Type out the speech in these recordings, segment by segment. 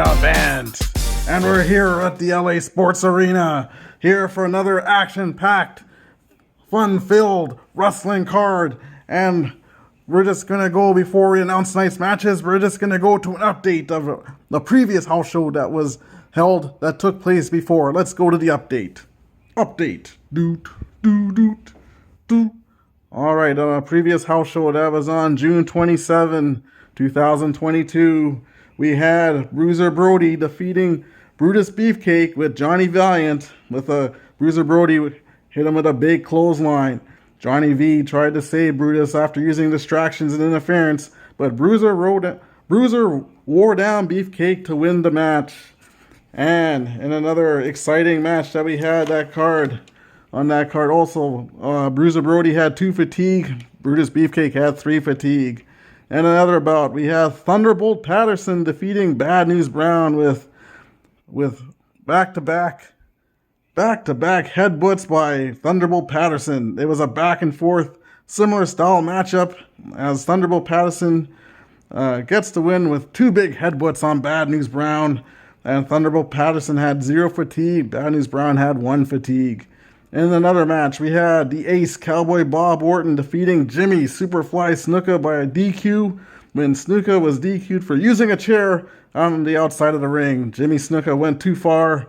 event. And we're here at the LA Sports Arena, here for another action-packed, fun-filled wrestling card. And we're just going to go, before we announce tonight's matches, we're just going to go to an update of the previous house show that was held, that took place before. Let's go to the update. Update. Doot, doot, doot, doot. Alright, on a previous house show that was on June 27, 2022, we had Bruiser Brody defeating Brutus Beefcake with Johnny Valiant. With a Bruiser Brody hit him with a big clothesline. Johnny V tried to save Brutus after using distractions and interference, but Bruiser wore down Beefcake to win the match. And in another exciting match that we had on that card also, Bruiser Brody had 2 fatigue, Brutus Beefcake had 3 fatigue. And another bout, we have Thunderbolt Patterson defeating Bad News Brown with back-to-back headbutts by Thunderbolt Patterson. It was a back and forth, similar style matchup, as Thunderbolt Patterson gets the win with 2 big headbutts on Bad News Brown. And Thunderbolt Patterson had 0 fatigue. Bad News Brown had 1 fatigue. In another match, we had the Ace Cowboy Bob Orton defeating Jimmy Superfly Snuka by a DQ when Snuka was DQ'd for using a chair on the outside of the ring. Jimmy Snuka went too far.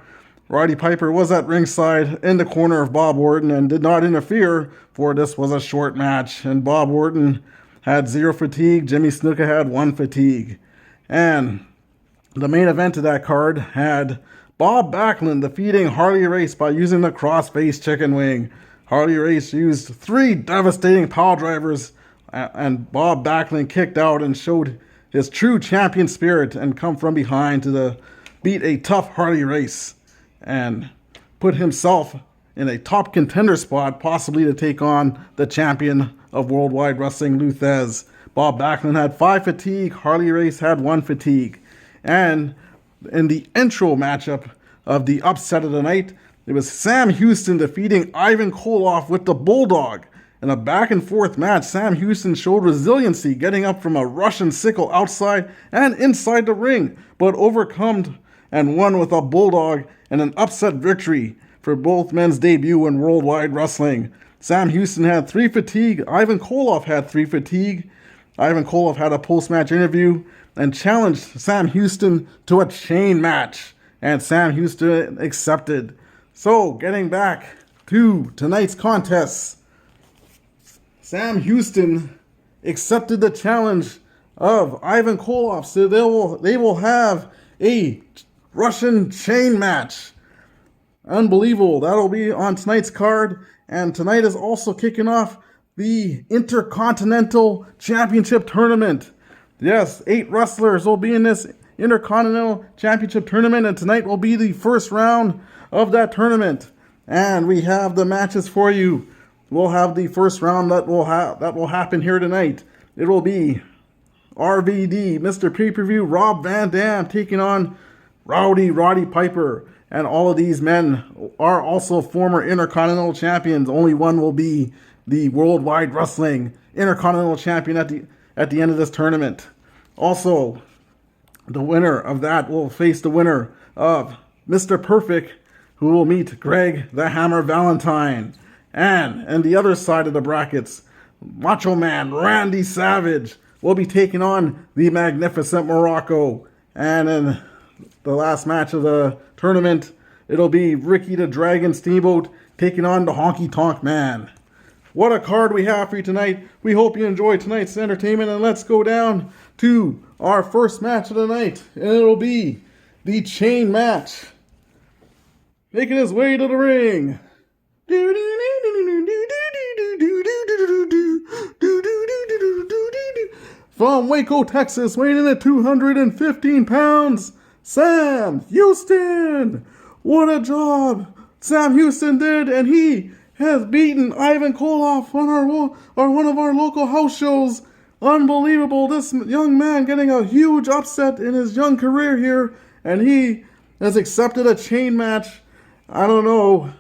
Roddy Piper was at ringside in the corner of Bob Orton and did not interfere, for this was a short match. And Bob Orton had 0 fatigue. Jimmy Snuka had 1 fatigue. And the main event of that card had Bob Backlund defeating Harley Race by using the crossface chicken wing. Harley Race used 3 devastating power drivers, and Bob Backlund kicked out and showed his true champion spirit and come from behind to beat a tough Harley Race and put himself in a top contender spot, possibly to take on the champion of Worldwide Wrestling, Lou Thesz. Bob Backlund had 5 fatigue, Harley Race had 1 fatigue. And in the intro matchup of the upset of the night, it was Sam Houston defeating Ivan Koloff with the Bulldog. In a back and forth match, Sam Houston showed resiliency, getting up from a Russian sickle outside and inside the ring, but overcome and won with a Bulldog and an upset victory for both men's debut in Worldwide Wrestling. Sam Houston had 3 fatigue. Ivan Koloff had 3 fatigue. Ivan Koloff had a post-match interview and challenged Sam Houston to a chain match, and Sam Houston accepted. So, getting back to tonight's contest, Sam Houston accepted the challenge of Ivan Koloff, so they will have a Russian chain match. Unbelievable. That'll be on tonight's card, and tonight is also kicking off the Intercontinental Championship Tournament. Yes, 8 wrestlers will be in this Intercontinental Championship Tournament, and tonight will be the first round of that tournament. And we have the matches for you. We'll have the first round that will happen here tonight. It will be RVD, Mr. Pay-Per-View, Rob Van Dam taking on Roddy Piper. And all of these men are also former Intercontinental champions. Only one will be the Worldwide Wrestling Intercontinental Champion at the end of this tournament. Also, the winner of that will face the winner of Mr. Perfect, who will meet Greg the Hammer Valentine. And the other side of the brackets, Macho Man Randy Savage will be taking on the Magnificent Morocco. And in the last match of the tournament, it'll be Ricky the Dragon Steamboat taking on the Honky Tonk Man. What a card we have for you tonight. We hope you enjoyed tonight's entertainment, and let's go down to our first match of the night, and it'll be the chain match. Making his way to the ring, from Waco, Texas, weighing in at 215 pounds, Sam Houston. What a job Sam Houston did, and he has beaten Ivan Koloff on one of our local house shows. Unbelievable. This young man getting a huge upset in his young career here, and he has accepted a chain match. I don't know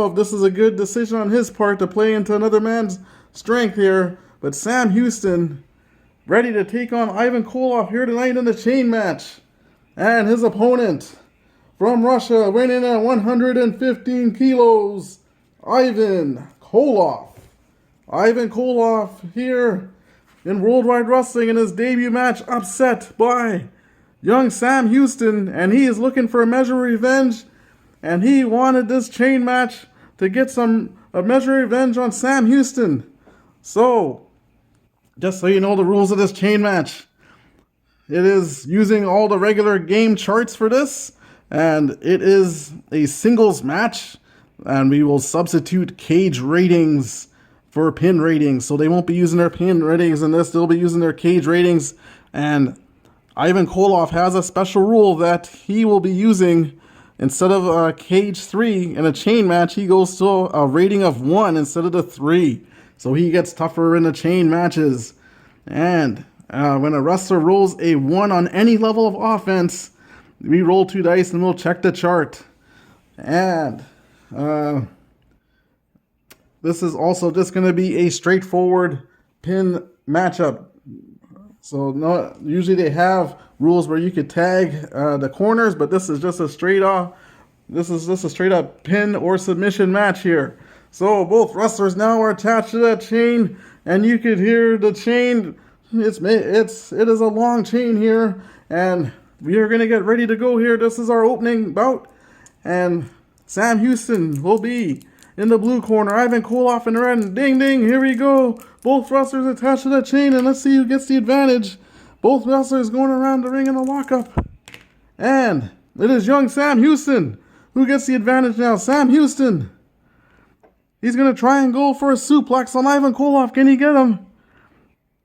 if this is a good decision on his part to play into another man's strength here, but Sam Houston ready to take on Ivan Koloff here tonight in the chain match. And his opponent from Russia, weighing in at 115 kilos, Ivan Koloff. Ivan Koloff here in Worldwide Wrestling in his debut match, upset by young Sam Houston, and he is looking for a measure of revenge, and he wanted this chain match to get a measure of revenge on Sam Houston. So, just so you know the rules of this chain match, it is using all the regular game charts for this, and it is a singles match, and we will substitute cage ratings for pin ratings. So they won't be using their pin ratings in this, they'll be using their cage ratings. And Ivan Koloff has a special rule that he will be using. Instead of a cage 3 in a chain match, he goes to a rating of 1 instead of the 3. So he gets tougher in the chain matches. And when a wrestler rolls a 1 on any level of offense, we roll 2 dice and we'll check the chart. And this is also just going to be a straightforward pin matchup. So no, usually they have rules where you could tag the corners, but this is just a straight up pin or submission match here. So both wrestlers now are attached to that chain, and you could hear the chain. It is a long chain here, and we are going to get ready to go here. This is our opening bout, and Sam Houston will be in the blue corner, Ivan Koloff in the red, and ding ding, here we go. Both wrestlers attached to that chain, and let's see who gets the advantage. Both wrestlers going around the ring in a lockup. And it is young Sam Houston who gets the advantage now. Sam Houston. He's going to try and go for a suplex on Ivan Koloff. Can he get him?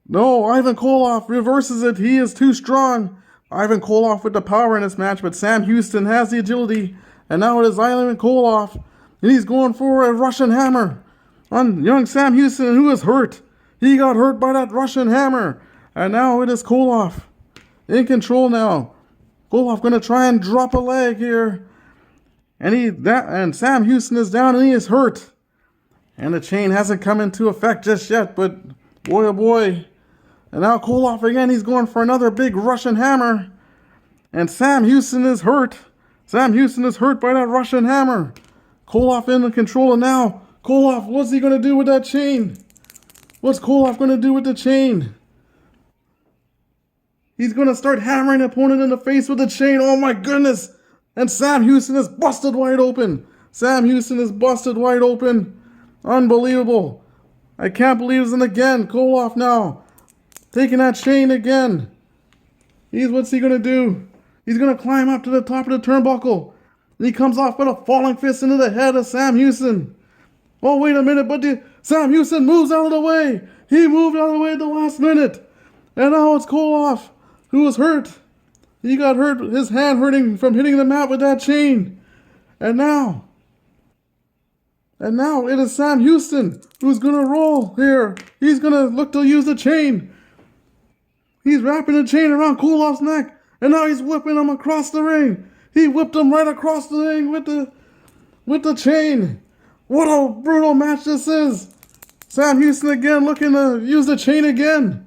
No, Ivan Koloff reverses it. He is too strong. Ivan Koloff with the power in this match, but Sam Houston has the agility. And now it is Ivan Koloff. And he's going for a Russian hammer on young Sam Houston, who is hurt. He got hurt by that Russian hammer. And now it is Koloff in control now. Koloff going to try and drop a leg here. And Sam Houston is down and he is hurt. And the chain hasn't come into effect just yet, but boy oh boy. And now Koloff again, he's going for another big Russian hammer. And Sam Houston is hurt. Sam Houston is hurt by that Russian hammer. Koloff in control, and now Koloff, what's he going to do with that chain? What's Koloff going to do with the chain? He's going to start hammering the opponent in the face with the chain. Oh my goodness. And Sam Houston is busted wide open. Sam Houston is busted wide open. Unbelievable. I can't believe it's again. Koloff now taking that chain again. What's he going to do? He's going to climb up to the top of the turnbuckle. And he comes off with a falling fist into the head of Sam Houston. Oh, wait a minute, but Sam Houston moves out of the way. He moved out of the way at the last minute. And now it's Koloff, who was hurt. He got hurt, his hand hurting from hitting the mat with that chain. And now it is Sam Houston who's going to roll here. He's going to look to use the chain. He's wrapping the chain around Koloff's neck. And now he's whipping him across the ring. He whipped him right across the ring with the chain. What a brutal match this is. Sam Houston again looking to use the chain again.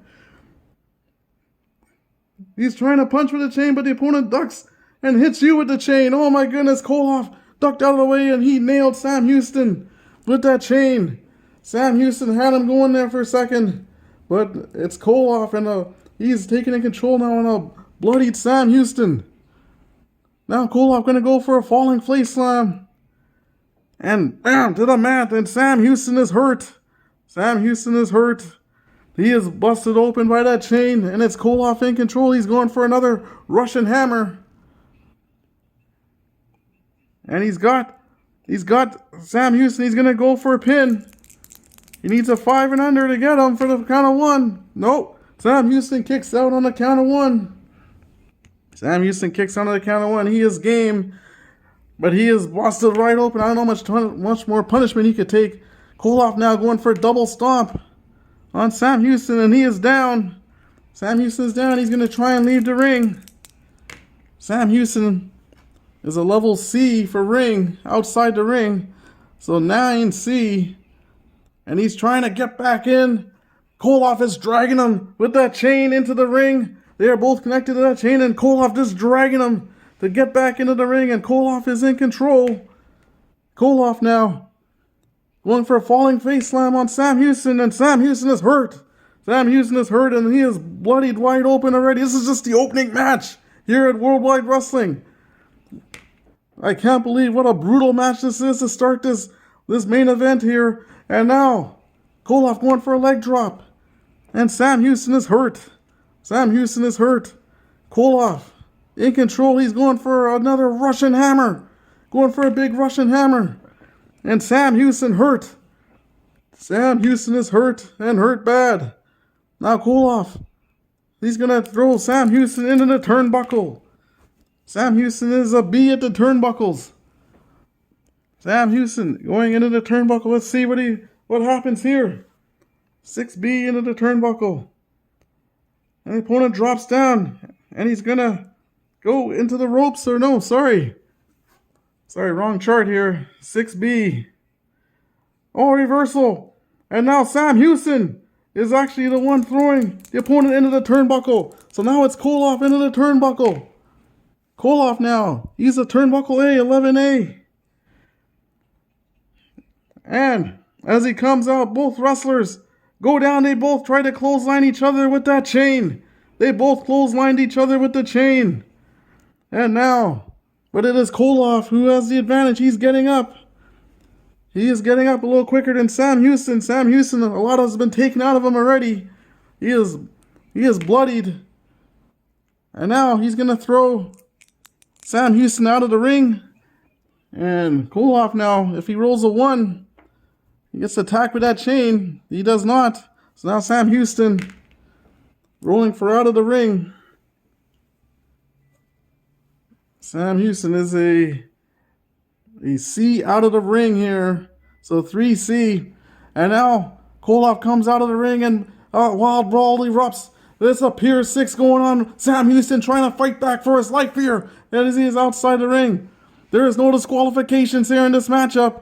He's trying to punch with the chain, but the opponent ducks and hits you with the chain. Oh my goodness, Koloff ducked out of the way and he nailed Sam Houston with that chain. Sam Houston had him going there for a second, but it's Koloff and he's taking in control now on a bloodied Sam Houston. Now Koloff going to go for a falling face slam. And bam, to the mat, and Sam Houston is hurt. Sam Houston is hurt. He is busted open by that chain, and it's Koloff in control. He's going for another Russian hammer. And he's got Sam Houston. He's going to go for a pin. He needs a 5 and under to get him for the count of 1. Nope. Sam Houston kicks out on the count of 1. Sam Houston kicks out on the count of 1. He is game, but he is busted right open. I don't know much more punishment he could take. Koloff now going for a double stomp on Sam Houston, and he is down. Sam Houston is down. He's going to try and leave the ring. Sam Houston is a level C for ring, outside the ring. So 9C. And he's trying to get back in. Koloff is dragging him with that chain into the ring. They are both connected to that chain, and Koloff just dragging him to get back into the ring, and Koloff is in control. Koloff now going for a falling face slam on Sam Houston, and Sam Houston is hurt. Sam Houston is hurt, and he is bloodied wide open already. This is just the opening match here at Worldwide Wrestling. I can't believe what a brutal match this is to start this main event here. And now, Koloff going for a leg drop. And Sam Houston is hurt. Sam Houston is hurt. Koloff in control. He's going for another Russian hammer. Going for a big Russian hammer. And Sam Houston hurt. Sam Houston is hurt and hurt bad. Now Koloff, he's going to throw Sam Houston into the turnbuckle. Sam Houston is a B at the turnbuckles. Sam Houston going into the turnbuckle. Let's see what happens here. 6B into the turnbuckle. And the opponent drops down. And he's going to go into the ropes. Or no, sorry. Sorry, wrong chart here. 6B. Oh, reversal. And now Sam Houston is actually the one throwing the opponent into the turnbuckle. So now it's Koloff into the turnbuckle. Koloff now. He's a turnbuckle A, 11A. And as he comes out, both wrestlers go down. They both try to clothesline each other with that chain. They both clotheslined each other with the chain. And now, but it is Koloff who has the advantage. He's getting up. He is getting up a little quicker than Sam Houston. Sam Houston, a lot has been taken out of him already. He is bloodied. And now he's going to throw Sam Houston out of the ring. And Koloff now, if he rolls a 1, he gets attacked with that chain. He does not. So now Sam Houston rolling for out of the ring. Sam Houston is a C out of the ring here. So 3C. And now Koloff comes out of the ring and wild brawl erupts. There's a Pier 6 going on. Sam Houston trying to fight back for his life here as he is outside the ring. There is no disqualifications here in this matchup.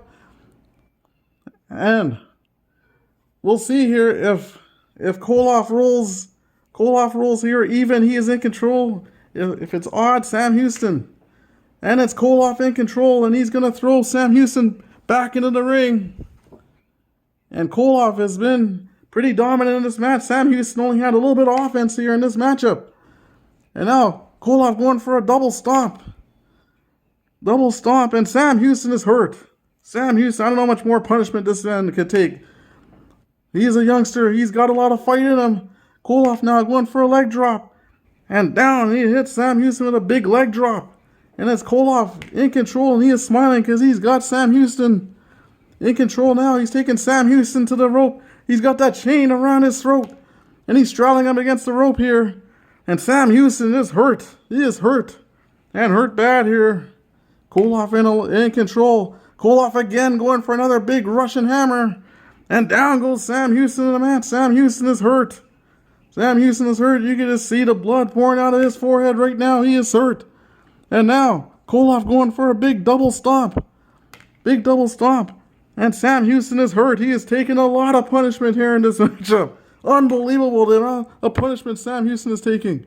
And we'll see here if Koloff rolls here even, he is in control. If it's odd, Sam Houston. And it's Koloff in control, and he's going to throw Sam Houston back into the ring. And Koloff has been pretty dominant in this match. Sam Houston only had a little bit of offense here in this matchup. And now Koloff going for a double stomp. Double stomp, and Sam Houston is hurt. Sam Houston, I don't know how much more punishment this man could take. He's a youngster. He's got a lot of fight in him. Koloff now going for a leg drop. And down, he hits Sam Houston with a big leg drop. And it's Koloff in control, and he is smiling because he's got Sam Houston in control now. He's taking Sam Houston to the rope. He's got that chain around his throat. And he's straddling him against the rope here. And Sam Houston is hurt. He is hurt. And hurt bad here. Koloff in control. Koloff again going for another big Russian hammer. And down goes Sam Houston in the mat. Sam Houston is hurt. Sam Houston is hurt. You can just see the blood pouring out of his forehead right now. He is hurt. And now, Koloff going for a big double stomp. Big double stomp. And Sam Houston is hurt. He is taking a lot of punishment here in this matchup. Unbelievable the amount of punishment Sam Houston is taking.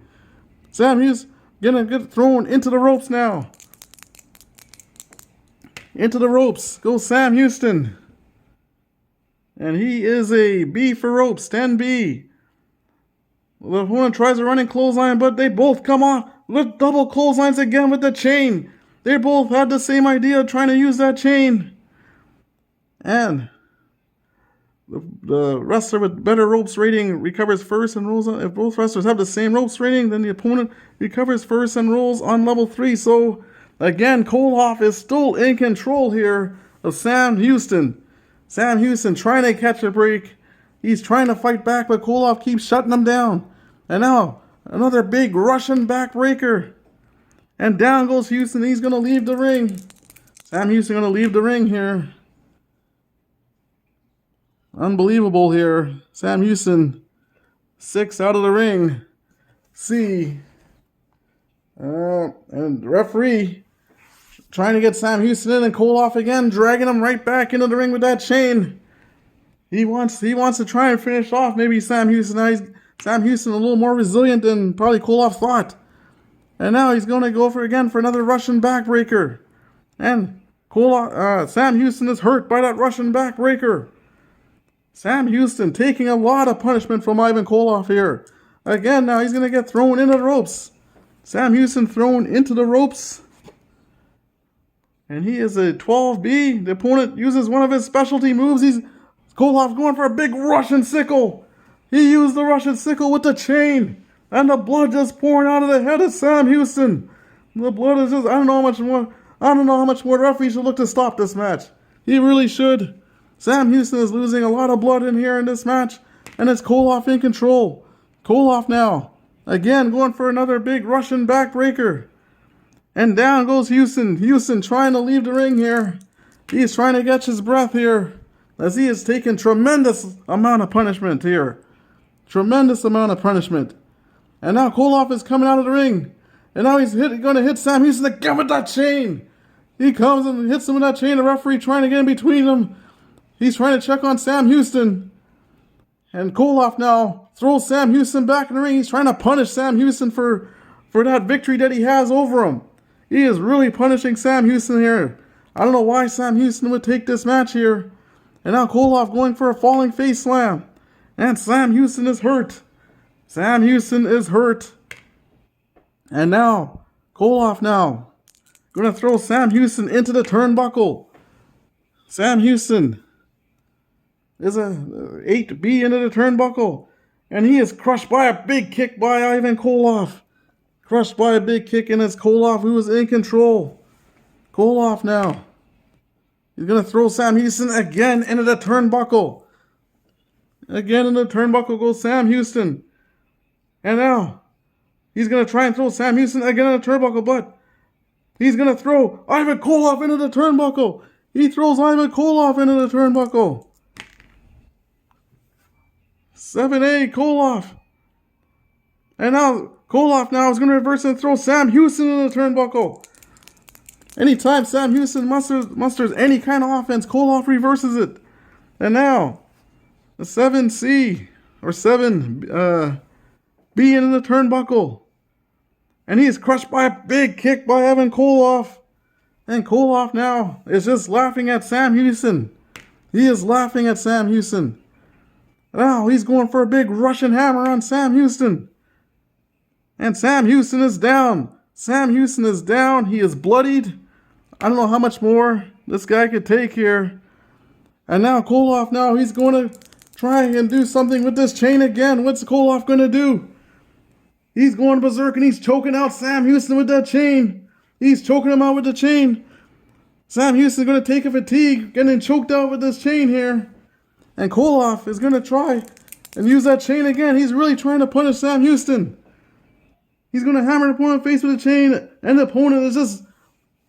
Sam Houston gonna get thrown into the ropes now. Into the ropes goes Sam Houston. And he is a B for ropes, 10B. The opponent tries a running clothesline, but they both come off with double clotheslines again with the chain. They both had the same idea, trying to use that chain. And the wrestler with better ropes rating recovers first and rolls on. If both wrestlers have the same ropes rating, then the opponent recovers first and rolls on level 3. So, again, Koloff is still in control here of Sam Houston. Sam Houston trying to catch a break. He's trying to fight back, but Koloff keeps shutting him down. And now, another big Russian backbreaker. And down goes Houston. He's going to leave the ring. Sam Houston going to leave the ring here. Unbelievable here. Sam Houston, 6 out of the ring. C. And the referee trying to get Sam Houston in, and Koloff again, dragging him right back into the ring with that chain. He wants to try and finish off maybe Sam Houston. Now Sam Houston a little more resilient than probably Koloff thought. And now he's going to go for another Russian backbreaker. And Sam Houston is hurt by that Russian backbreaker. Sam Houston taking a lot of punishment from Ivan Koloff here. Again, now he's going to get thrown into the ropes. Sam Houston thrown into the ropes. And he is a 12B. The opponent uses one of his specialty moves. Koloff going for a big Russian sickle. He used the Russian sickle with the chain. And the blood just pouring out of the head of Sam Houston. The blood is just, I don't know how much more the referee should look to stop this match. He really should. Sam Houston is losing a lot of blood in here in this match. And it's Koloff in control. Koloff now. Again, going for another big Russian backbreaker. And down goes Houston. Houston trying to leave the ring here. He's trying to catch his breath here. As he has taken tremendous amount of punishment here. Tremendous amount of punishment. And now Koloff is coming out of the ring. And now he's going to hit Sam Houston again with that chain. He comes and hits him with that chain. The referee trying to get in between them. He's trying to check on Sam Houston. And Koloff now throws Sam Houston back in the ring. He's trying to punish Sam Houston for that victory that he has over him. He is really punishing Sam Houston here. I don't know why Sam Houston would take this match here. And now Koloff going for a falling face slam. And Sam Houston is hurt. Sam Houston is hurt. And now, Koloff now going to throw Sam Houston into the turnbuckle. Sam Houston is a 8B into the turnbuckle. And he is crushed by a big kick by Ivan Koloff. Crushed by a big kick, and it's Koloff who is in control. Koloff now. He's going to throw Sam Houston again into the turnbuckle. Again in the turnbuckle goes Sam Houston. And now, he's going to try and throw Sam Houston again in the turnbuckle, but he's going to throw Ivan Koloff into the turnbuckle. He throws Ivan Koloff into the turnbuckle. 7A Koloff. And now, Koloff now is going to reverse and throw Sam Houston into the turnbuckle. Anytime Sam Houston musters any kind of offense, Koloff reverses it. And now, the 7C, or 7B into the turnbuckle. And he is crushed by a big kick by Ivan Koloff. And Koloff now is just laughing at Sam Houston. He is laughing at Sam Houston. Now he's going for a big Russian hammer on Sam Houston. And Sam Houston is down. Sam Houston is down. He is bloodied. I don't know how much more this guy could take here. And now Koloff, now he's going to try and do something with this chain again. What's Koloff going to do? He's going berserk and he's choking out Sam Houston with that chain. He's choking him out with the chain. Sam Houston's going to take a fatigue, getting choked out with this chain here. And Koloff is going to try and use that chain again. He's really trying to punish Sam Houston. He's going to hammer the opponent face with a chain, and the opponent is just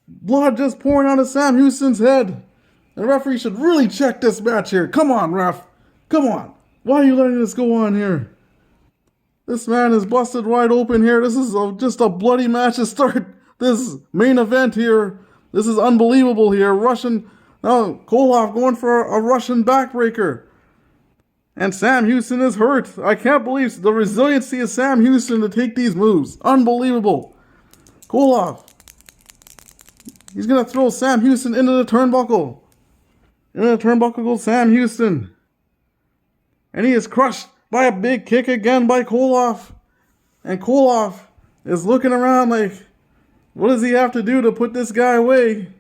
blood just pouring out of Sam Houston's head. The referee should really check this match here. Come on, ref. Come on. Why are you letting this go on here? This man is busted wide open here. This is just a bloody match to start this main event here. This is unbelievable here. Now Koloff going for a Russian backbreaker. And Sam Houston is hurt. I can't believe the resiliency of Sam Houston to take these moves. Unbelievable. Koloff. He's going to throw Sam Houston into the turnbuckle. Into the turnbuckle goes Sam Houston. And he is crushed by a big kick again by Koloff. And Koloff is looking around like, what does he have to do to put this guy away?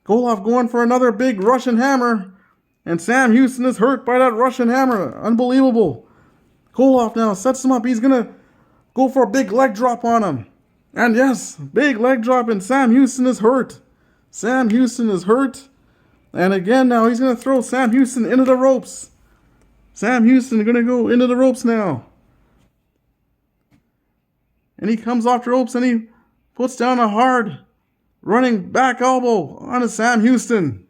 Koloff going for another big Russian hammer. And Sam Houston is hurt by that Russian hammer. Unbelievable. Koloff now sets him up. He's going to go for a big leg drop on him. And yes, big leg drop, and Sam Houston is hurt. Sam Houston is hurt. And again now, he's going to throw Sam Houston into the ropes. Sam Houston is going to go into the ropes now. And he comes off the ropes and he puts down a hard running back elbow onto Sam Houston.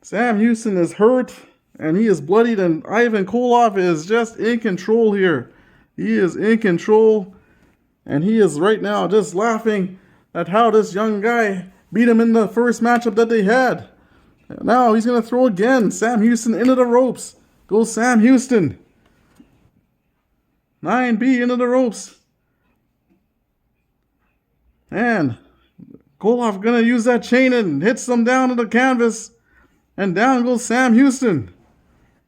Sam Houston is hurt and he is bloodied, and Ivan Koloff is just in control here. He is in control, and he is right now just laughing at how this young guy beat him in the first matchup that they had. And now he's going to throw again Sam Houston into the ropes. Goes Sam Houston. 9B into the ropes. And Koloff gonna use that chain and hits them down to the canvas. And down goes Sam Houston.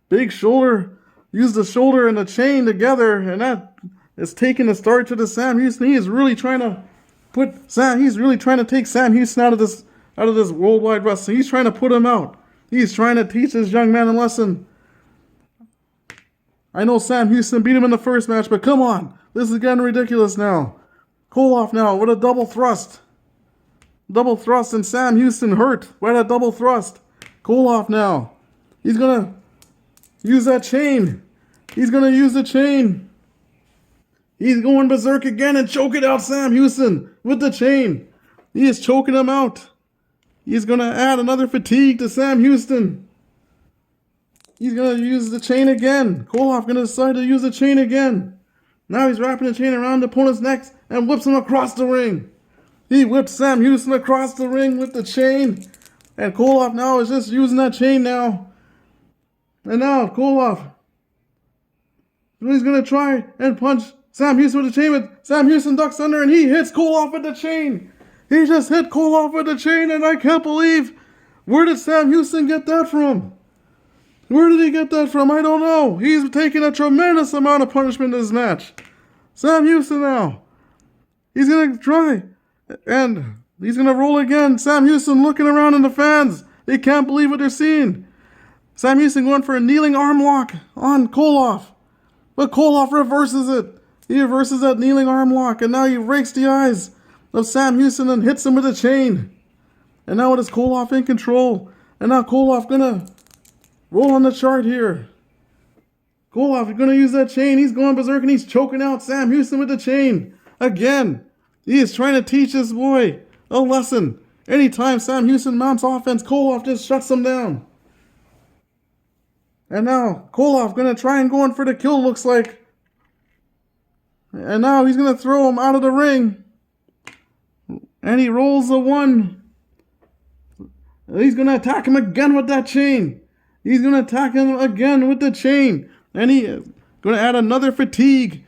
Big shoulder. Use the shoulder and the chain together. And that is taking the start to the Sam Houston. He is really trying to take Sam Houston out of this worldwide wrestling. He's trying to put him out. He's trying to teach this young man a lesson. I know Sam Houston beat him in the first match, but come on. This is getting ridiculous now. Koloff now with a double thrust. Double thrust, and Sam Houston hurt by that double thrust. Koloff now. He's going to use that chain. He's going to use the chain. He's going berserk again and choking out Sam Houston with the chain. He is choking him out. He's going to add another fatigue to Sam Houston. He's going to use the chain again. Koloff going to decide to use the chain again. Now he's wrapping the chain around the opponent's neck and whips him across the ring. He whips Sam Houston across the ring with the chain. And Koloff now is just using that chain now. And now Koloff, he's going to try and punch Sam Houston with the chain, but Sam Houston ducks under and he hits Koloff with the chain. He just hit Koloff with the chain, and I can't believe, where did Sam Houston get that from? Where did he get that from? I don't know. He's taking a tremendous amount of punishment in this match. Sam Houston now. He's going to try. And he's going to roll again. Sam Houston looking around in the fans. They can't believe what they're seeing. Sam Houston going for a kneeling arm lock on Koloff. But Koloff reverses it. He reverses that kneeling arm lock. And now he rakes the eyes of Sam Houston and hits him with a chain. And now it is Koloff in control. And now Koloff going to roll on the chart here. Koloff is going to use that chain. He's going berserk and he's choking out Sam Houston with the chain. Again, he is trying to teach this boy a lesson. Anytime Sam Houston mounts offense, Koloff just shuts him down. And now Koloff going to try and go in for the kill, looks like. And now he's going to throw him out of the ring. And he rolls the one. He's going to attack him again with that chain. He's going to attack him again with the chain. And he is going to add another fatigue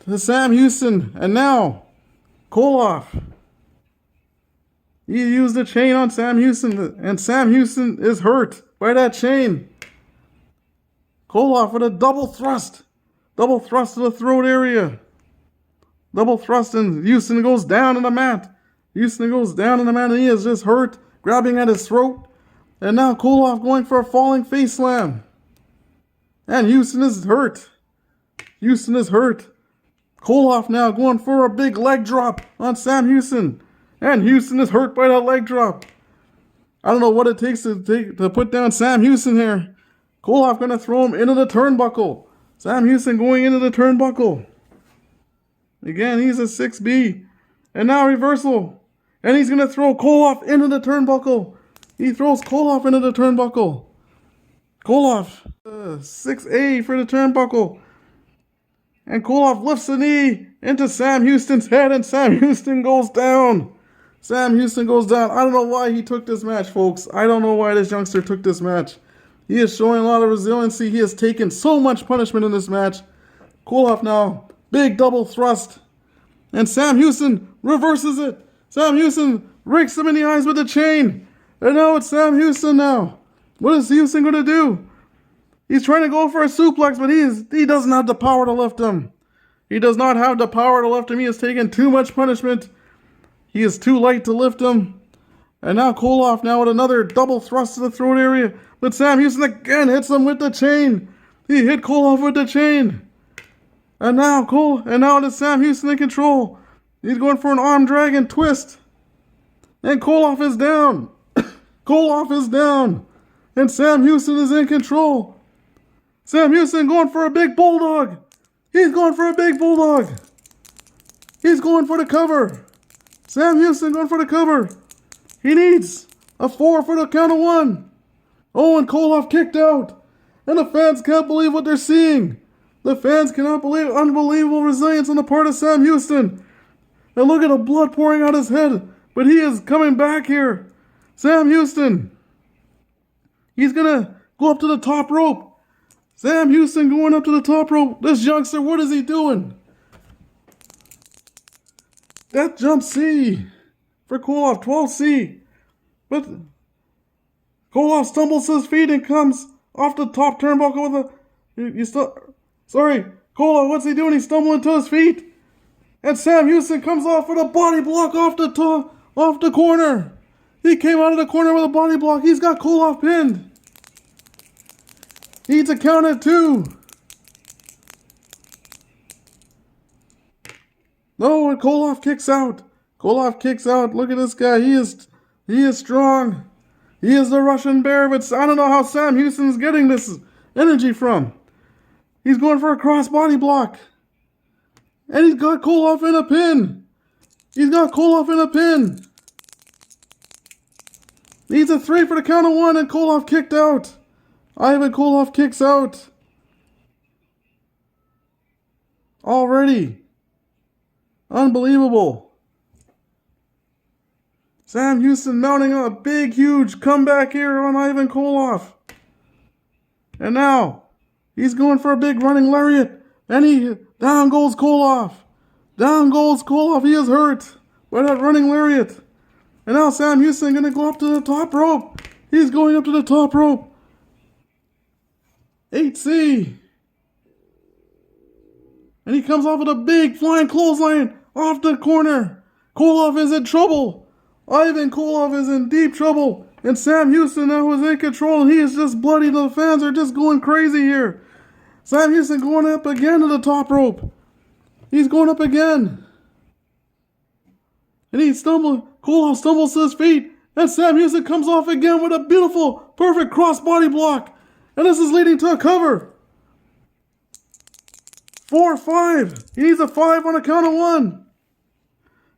to Sam Houston. And now, Koloff. He used the chain on Sam Houston. And Sam Houston is hurt by that chain. Koloff with a double thrust. Double thrust to the throat area. Double thrust, and Houston goes down in the mat. Houston goes down in the mat, and he is just hurt, grabbing at his throat. And now Koloff going for a falling face slam. And Houston is hurt. Houston is hurt. Koloff now going for a big leg drop on Sam Houston. And Houston is hurt by that leg drop. I don't know what it takes to put down Sam Houston here. Koloff going to throw him into the turnbuckle. Sam Houston going into the turnbuckle. Again, he's a 6B. And now reversal. And he's going to throw Koloff into the turnbuckle. He throws Koloff into the turnbuckle. Koloff, 6A for the turnbuckle. And Koloff lifts the knee into Sam Houston's head, and Sam Houston goes down. Sam Houston goes down. I don't know why he took this match, folks. I don't know why this youngster took this match. He is showing a lot of resiliency. He has taken so much punishment in this match. Koloff now, big double thrust. And Sam Houston reverses it. Sam Houston rakes him in the eyes with a chain. And now it's Sam Houston now. What is Houston going to do? He's trying to go for a suplex, but he doesn't have the power to lift him. He does not have the power to lift him. He has taken too much punishment. He is too light to lift him. And now Koloff now with another double thrust to the throat area. But Sam Houston again hits him with the chain. He hit Koloff with the chain. And now it is Sam Houston in control. He's going for an arm drag and twist. And Koloff is down. Koloff is down. And Sam Houston is in control. Sam Houston going for a big bulldog. He's going for a big bulldog. He's going for the cover. Sam Houston going for the cover. He needs a 4 for the count of 1. Oh, and Koloff kicked out. And the fans can't believe what they're seeing. The fans cannot believe unbelievable resilience on the part of Sam Houston. And look at the blood pouring out his head. But he is coming back here. Sam Houston. He's going to go up to the top rope. Sam Houston going up to the top rope. This youngster, what is he doing? That jump C for Koloff, 12C. But Koloff stumbles to his feet and comes off the top turnbuckle with Koloff, what's he doing? He's stumbling to his feet. And Sam Houston comes off with a body block off the corner. He came out of the corner with a body block. He's got Koloff pinned. Needs a count at 2. No, and Koloff kicks out. Koloff kicks out. Look at this guy. He is strong. He is the Russian Bear, but I don't know how Sam Houston's getting this energy from. He's going for a cross body block. And he's got Koloff in a pin. He's got Koloff in a pin. Needs a 3 for the count of 1, and Koloff kicked out. Ivan Koloff kicks out. Already. Unbelievable. Sam Houston mounting a big, huge comeback here on Ivan Koloff. And now, he's going for a big running lariat. And down goes Koloff. Down goes Koloff. He is hurt by that running lariat. And now Sam Houston going to go up to the top rope. He's going up to the top rope. 8C. And he comes off with a big flying clothesline off the corner. Koloff is in trouble. Ivan Koloff is in deep trouble. And Sam Houston now is in control. And he is just bloody. The fans are just going crazy here. Sam Houston going up again to the top rope. He's going up again. And Koloff stumbles to his feet. And Sam Houston comes off again with a beautiful, perfect cross-body block. And this is leading to a cover. 4-5. He needs a 5 on a count of 1.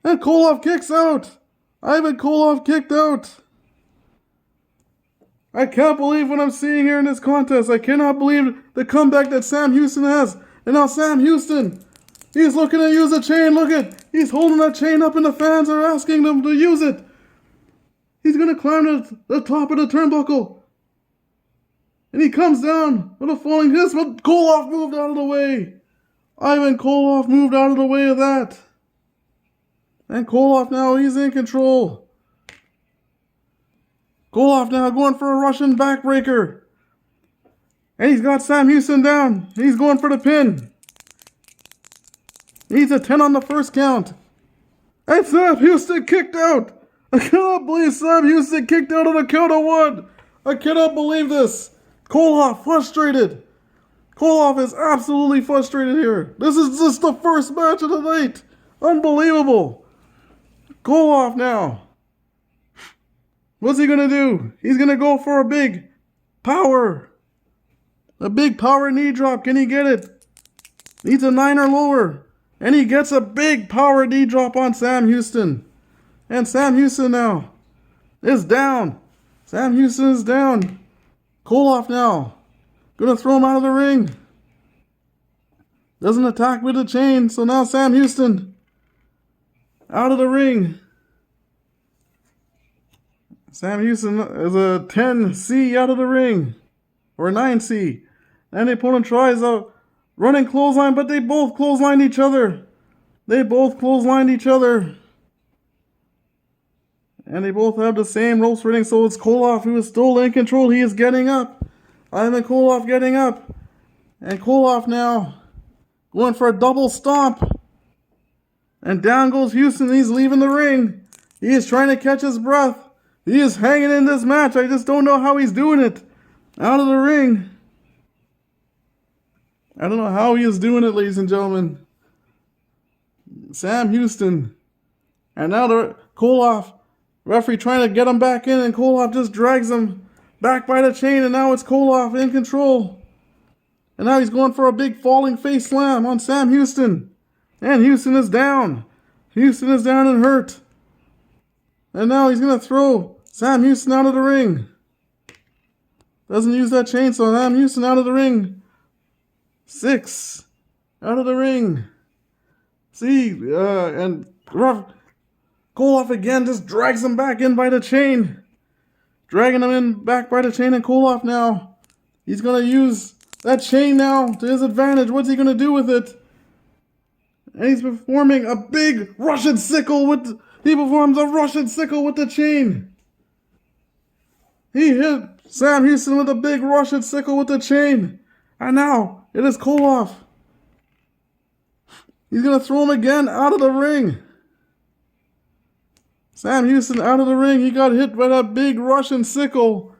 And Koloff kicks out. Ivan Koloff kicked out. I can't believe what I'm seeing here in this contest. I cannot believe the comeback that Sam Houston has. And now Sam Houston, he's looking to use a chain. Look at, he's holding that chain up and the fans are asking them to use it. He's going to climb to the top of the turnbuckle. And he comes down with a falling hiss, but Koloff moved out of the way. Ivan Koloff moved out of the way of that. And Koloff now, he's in control. Koloff now going for a Russian backbreaker. And he's got Sam Houston down. He's going for the pin. He needs a 10 on the first count. And Sam Houston kicked out. I cannot believe Sam Houston kicked out on a count of 1. I cannot believe this. Koloff frustrated. Koloff is absolutely frustrated here. This is just the first match of the night. Unbelievable. Koloff now. What's he going to do? He's going to go for a big power. A big power knee drop. Can he get it? Needs a 9 or lower. And he gets a big power knee drop on Sam Houston. And Sam Houston now is down. Sam Houston is down. Koloff now. Gonna throw him out of the ring. Doesn't attack with the chain. So now Sam Houston out of the ring. Sam Houston is a 10C out of the ring. Or 9C. And the opponent tries a running clothesline, but they both clotheslined each other. They both clotheslined each other. And they both have the same ropes rating, so it's Koloff who is still in control. He is getting up. Ivan Koloff getting up. And Koloff now going for a double stomp. And down goes Houston. He's leaving the ring. He is trying to catch his breath. He is hanging in this match. I just don't know how he's doing it. Out of the ring. I don't know how he is doing it, ladies and gentlemen. Sam Houston. And now the Koloff. Referee trying to get him back in, and Koloff just drags him back by the chain, and now it's Koloff in control. And now he's going for a big falling face slam on Sam Houston. And Houston is down. Houston is down and hurt. And now he's going to throw Sam Houston out of the ring. Doesn't use that chainsaw. Sam Houston out of the ring. 6. Out of the ring. See, and Koloff again just drags him back in by the chain. Dragging him in back by the chain, and Koloff now. He's going to use that chain now to his advantage. What's he going to do with it? And he's performing a big Russian sickle with... He performs a Russian sickle with the chain. He hit Sam Houston with a big Russian sickle with the chain. And now it is Koloff. He's going to throw him again out of the ring. Sam Houston out of the ring. He got hit by that big Russian sickle.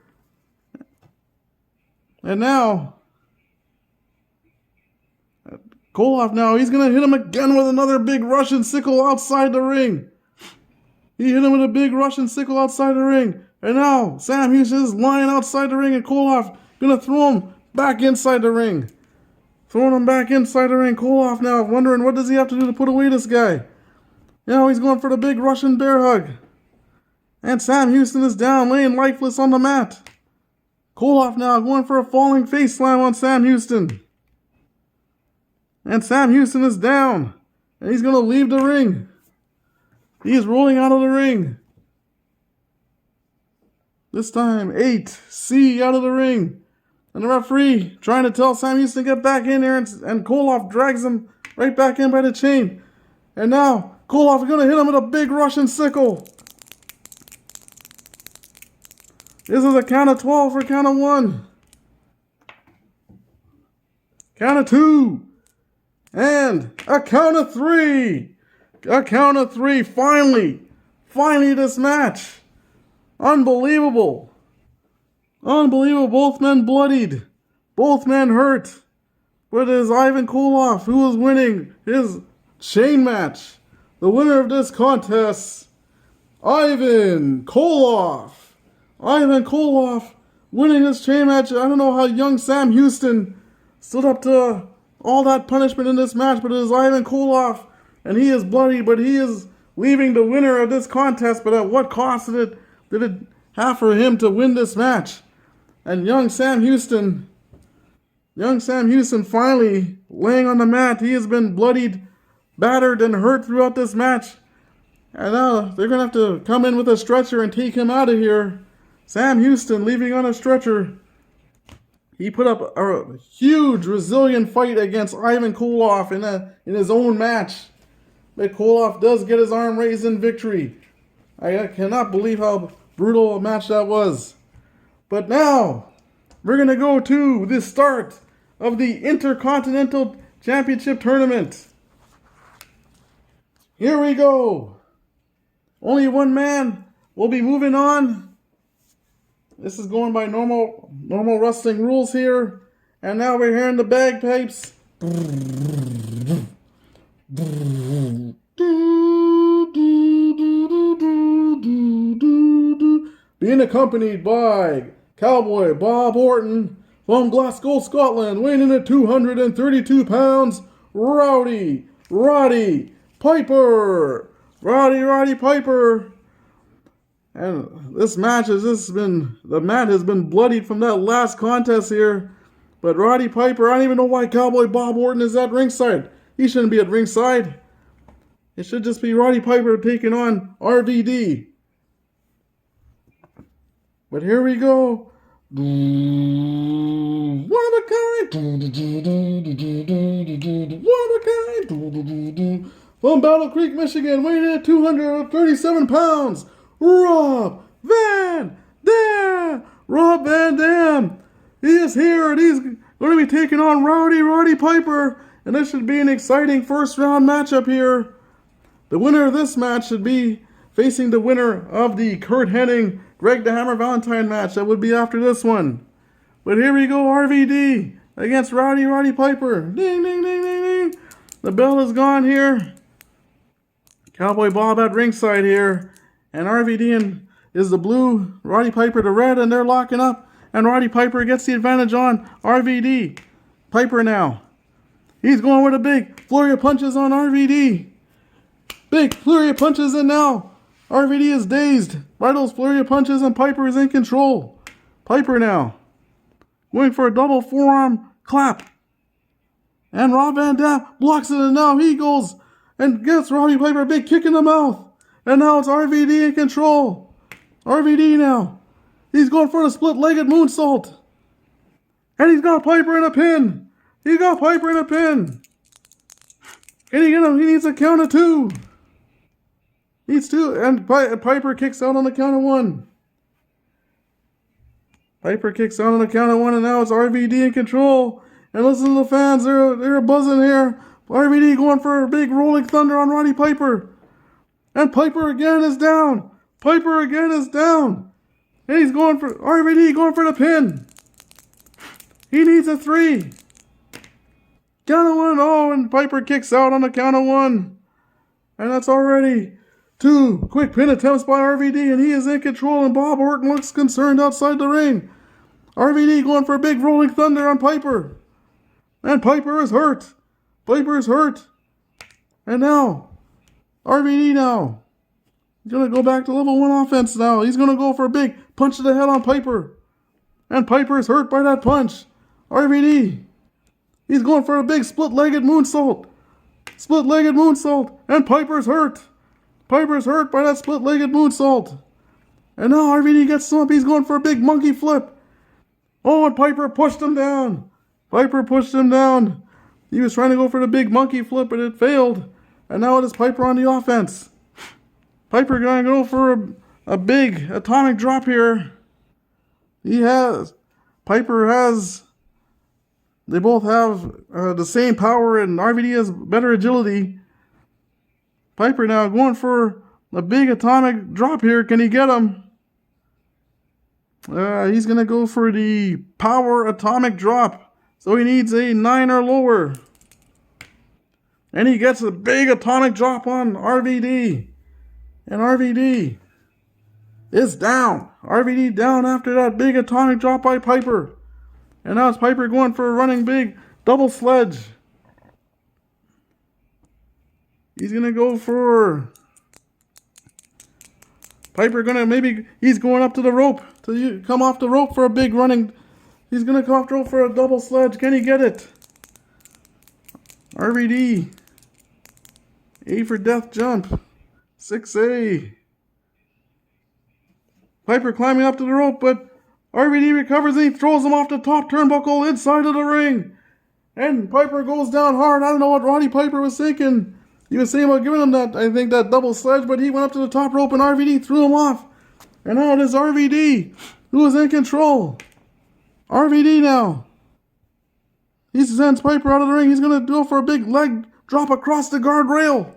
And now, Koloff now, he's going to hit him again with another big Russian sickle outside the ring. He hit him with a big Russian sickle outside the ring. And now, Sam Houston is lying outside the ring, and Koloff going to throw him back inside the ring. Throwing him back inside the ring. Koloff now wondering what does he have to do to put away this guy. Now he's going for the big Russian bear hug. And Sam Houston is down, laying lifeless on the mat. Koloff now going for a falling face slam on Sam Houston. And Sam Houston is down. And he's going to leave the ring. He is rolling out of the ring. This time, 8C out of the ring. And the referee trying to tell Sam Houston to get back in there. And Koloff drags him right back in by the chain. And now, Koloff is going to hit him with a big Russian sickle. This is a count of 12 for count of 1. Count of 2. And a count of 3. A count of 3. Finally this match. Unbelievable. Unbelievable. Both men bloodied. Both men hurt. But it is Ivan Koloff who is winning his chain match. The winner of this contest, Ivan Koloff. Ivan Koloff winning this chain match. I don't know how young Sam Houston stood up to all that punishment in this match, but it is Ivan Koloff, and he is bloody, but he is leaving the winner of this contest. But at what cost did it have for him to win this match? And young Sam Houston finally laying on the mat. He has been bloodied, battered, and hurt throughout this match. And now they're going to have to come in with a stretcher and take him out of here. Sam Houston leaving on a stretcher. He put up a huge, resilient fight against Ivan Koloff in his own match. But Koloff does get his arm raised in victory. I cannot believe how brutal a match that was. But now, we're going to go to the start of the Intercontinental Championship Tournament. Here we go. Only one man will be moving on. This is going by normal wrestling rules here. And now we're hearing the bagpipes. Being accompanied by Cowboy Bob Orton from Glasgow, Scotland, weighing in at 232 pounds, Roddy Piper. Roddy Piper. And the mat has been bloodied from that last contest here. But Roddy Piper, I don't even know why Cowboy Bob Orton is at ringside. He shouldn't be at ringside. It should just be Roddy Piper taking on RVD. But here we go. One of a kind. One of a kind. From Battle Creek, Michigan, weighing in at 237 pounds. Rob Van Dam. He is here, and he's going to be taking on Roddy Piper. And this should be an exciting first round matchup here. The winner of this match should be facing the winner of the Kurt Hennig, Greg the Hammer Valentine match that would be after this one. But here we go, RVD against Roddy Piper. Ding, ding, ding, ding, ding. The bell is gone here. Cowboy Bob at ringside here. And RVD is the blue, Roddy Piper the red, and they're locking up. And Roddy Piper gets the advantage on RVD. Piper now. He's going with a big flurry of punches on RVD. Big flurry of punches, and now RVD is dazed by those flurry of punches, and Piper is in control. Piper now going for a double forearm clap. And Rob Van Dam blocks it, and now he goes and gets Roddy Piper a big kick in the mouth. And now it's RVD in control. RVD now. He's going for a split-legged moonsault. And he's got Piper in a pin. He got Piper in a pin. Can he get him? He needs a count of 2. Needs 2. And Piper kicks out on the count of 1. Piper kicks out on the count of 1, and now it's RVD in control. And listen to the fans. They're buzzing here. RVD going for a big rolling thunder on Roddy Piper. And Piper again is down. Piper again is down. And he's going for RVD going for the pin. He needs a 3. Count of 1. Oh, and Piper kicks out on the count of 1. And that's already 2 quick pin attempts by RVD, and he is in control, and Bob Orton looks concerned outside the ring. RVD going for a big rolling thunder on Piper. And Piper is hurt. Piper is hurt. And now, RVD now. He's going to go back to level 1 offense now. He's going to go for a big punch to the head on Piper. And Piper is hurt by that punch. RVD. He's going for a big split-legged moonsault. Split-legged moonsault. And Piper's hurt. Piper's hurt by that split-legged moonsault. And now RVD gets some up. He's going for a big monkey flip. Oh, and Piper pushed him down. Piper pushed him down. He was trying to go for the big monkey flip, but it failed. And now it is Piper on the offense. Piper going to go for a big atomic drop here. Piper has, they both have the same power, and RVD has better agility. Piper now going for a big atomic drop here. Can he get him? He's going to go for the power atomic drop. So he needs a 9 or lower. And he gets a big atomic drop on RVD. And RVD is down. RVD down after that big atomic drop by Piper. And now it's Piper going for a running big double sledge. He's going to go for... Piper he's going up to the rope. To come off the rope for a big running... He's going to come off the rope for a double sledge. Can he get it? RVD. A for death jump. 6A. Piper climbing up to the rope, but RVD recovers and he throws him off the top turnbuckle inside of the ring. And Piper goes down hard. I don't know what Roddy Piper was thinking. He was saying about giving him that double sledge, but he went up to the top rope and RVD threw him off. And now it is RVD who is in control. RVD now. He sends Piper out of the ring. He's going to go for a big leg drop across the guardrail.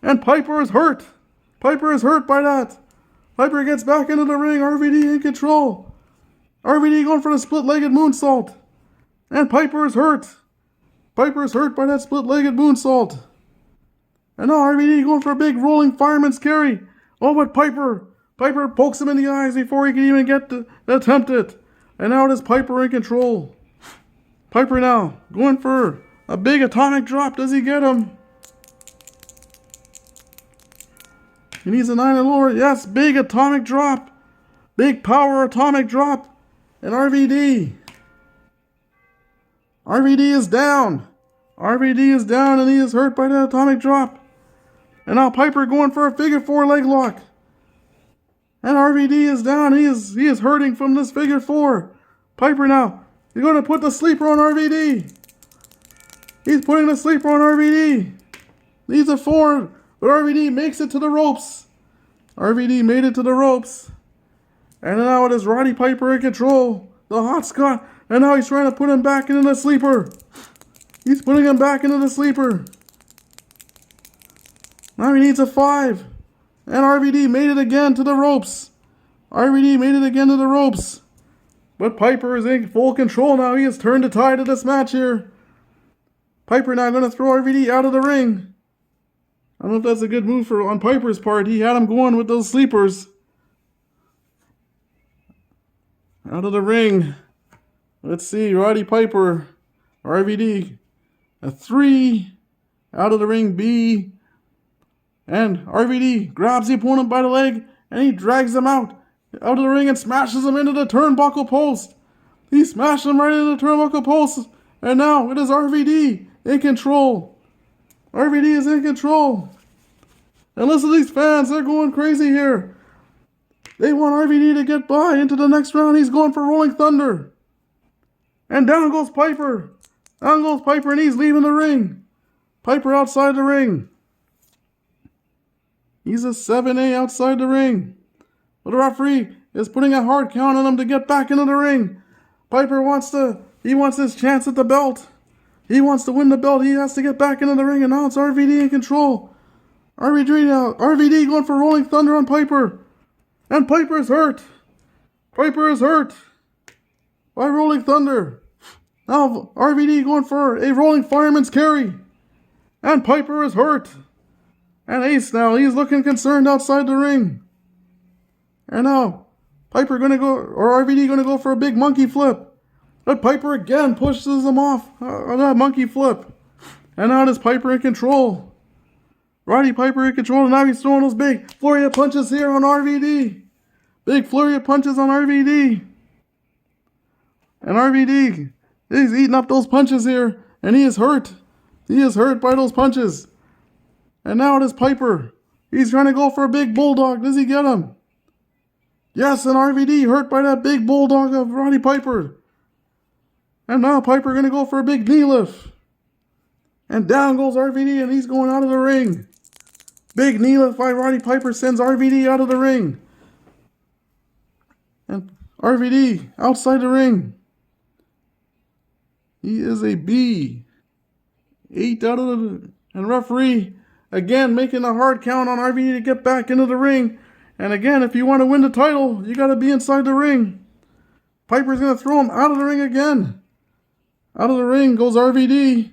And Piper is hurt. Piper is hurt by that. Piper gets back into the ring. RVD in control. RVD going for the split-legged moonsault. And Piper is hurt. Piper is hurt by that split-legged moonsault. And now RVD going for a big rolling fireman's carry. Oh, but Piper pokes him in the eyes before he can even get to attempt it. And now it is Piper in control. Piper now going for a big atomic drop. Does he get him? He needs a 9 or lower. Yes, big atomic drop. Big power atomic drop. And RVD is down. RVD is down and he is hurt by the atomic drop. And now Piper going for a figure 4 leg lock. And RVD is down. He is hurting from this figure 4. Piper now. He's going to put the sleeper on RVD. He's putting the sleeper on RVD. Needs a 4. But RVD makes it to the ropes. RVD made it to the ropes. And now it is Roddy Piper in control. The hot Scott. And now he's trying to put him back into the sleeper. He's putting him back into the sleeper. Now he needs a 5. And RVD made it again to the ropes. RVD made it again to the ropes. But Piper is in full control now. He has turned the tide of this match here. Piper now going to throw RVD out of the ring. I don't know if that's a good move on Piper's part. He had him going with those sleepers. Out of the ring. Let's see. Roddy Piper. RVD. A 3. Out of the ring. B. And RVD grabs the opponent by the leg. And he drags him out of the ring and smashes him into the turnbuckle post. He smashed him right into the turnbuckle post. And now it is RVD in control. RVD is in control. And listen to these fans. They're going crazy here. They want RVD to get by into the next round. He's going for Rolling Thunder. And down goes Piper. Down goes Piper, and he's leaving the ring. Piper outside the ring. He's a 7A outside the ring. But the referee is putting a hard count on him to get back into the ring. Piper wants his chance at the belt. He wants to win the belt. He has to get back into the ring, and now it's RVD in control. RVD going for Rolling Thunder on Piper. And Piper's hurt. Piper is hurt by Rolling Thunder. Now RVD going for a Rolling Fireman's Carry. And Piper is hurt. And Ace now, he's looking concerned outside the ring. And now RVD going to go for a big monkey flip. But Piper again pushes him off on that monkey flip. And now it is Piper in control. Roddy Piper in control, and now he's throwing those big flurry of punches here on RVD. Big flurry of punches on RVD. And RVD, he's eating up those punches here, and he is hurt. He is hurt by those punches. And now it is Piper. He's trying to go for a big bulldog. Does he get him? Yes, and RVD hurt by that big bulldog of Roddy Piper. And now Piper going to go for a big knee lift. And down goes RVD, and he's going out of the ring. Big knee lift by Roddy Piper sends RVD out of the ring. And RVD outside the ring. He is a B. 8 out of the... And referee again making a hard count on RVD to get back into the ring. And again, if you want to win the title, you got to be inside the ring. Piper's going to throw him out of the ring again. Out of the ring goes RVD.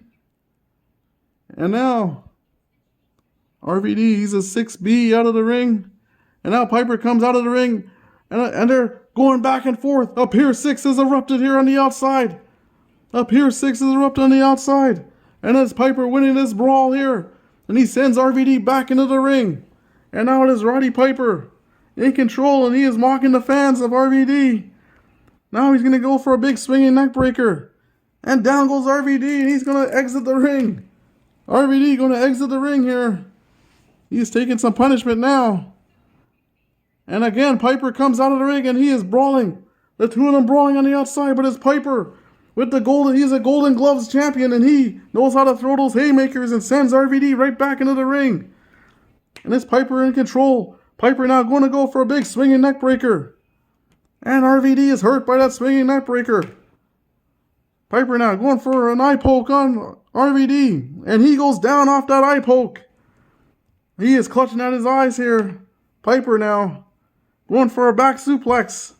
And now, RVD, he's a 6B out of the ring. And now Piper comes out of the ring. And they're going back and forth. Up here, 6 is erupted here on the outside. Up here, 6 is erupted on the outside. And it's Piper winning this brawl here. And he sends RVD back into the ring. And now it is Roddy Piper in control. And he is mocking the fans of RVD. Now he's going to go for a big swinging neck breaker. And down goes RVD. And he's going to exit the ring. RVD going to exit the ring here. He's taking some punishment now. And again, Piper comes out of the ring and he is brawling. The two of them brawling on the outside, but it's Piper with the golden. He's a Golden Gloves champion and he knows how to throw those haymakers and sends RVD right back into the ring. And it's Piper in control. Piper now going to go for a big swinging neck breaker. And RVD is hurt by that swinging neck breaker. Piper now going for an eye poke on RVD. And he goes down off that eye poke. He is clutching at his eyes here. Piper now going for a back suplex.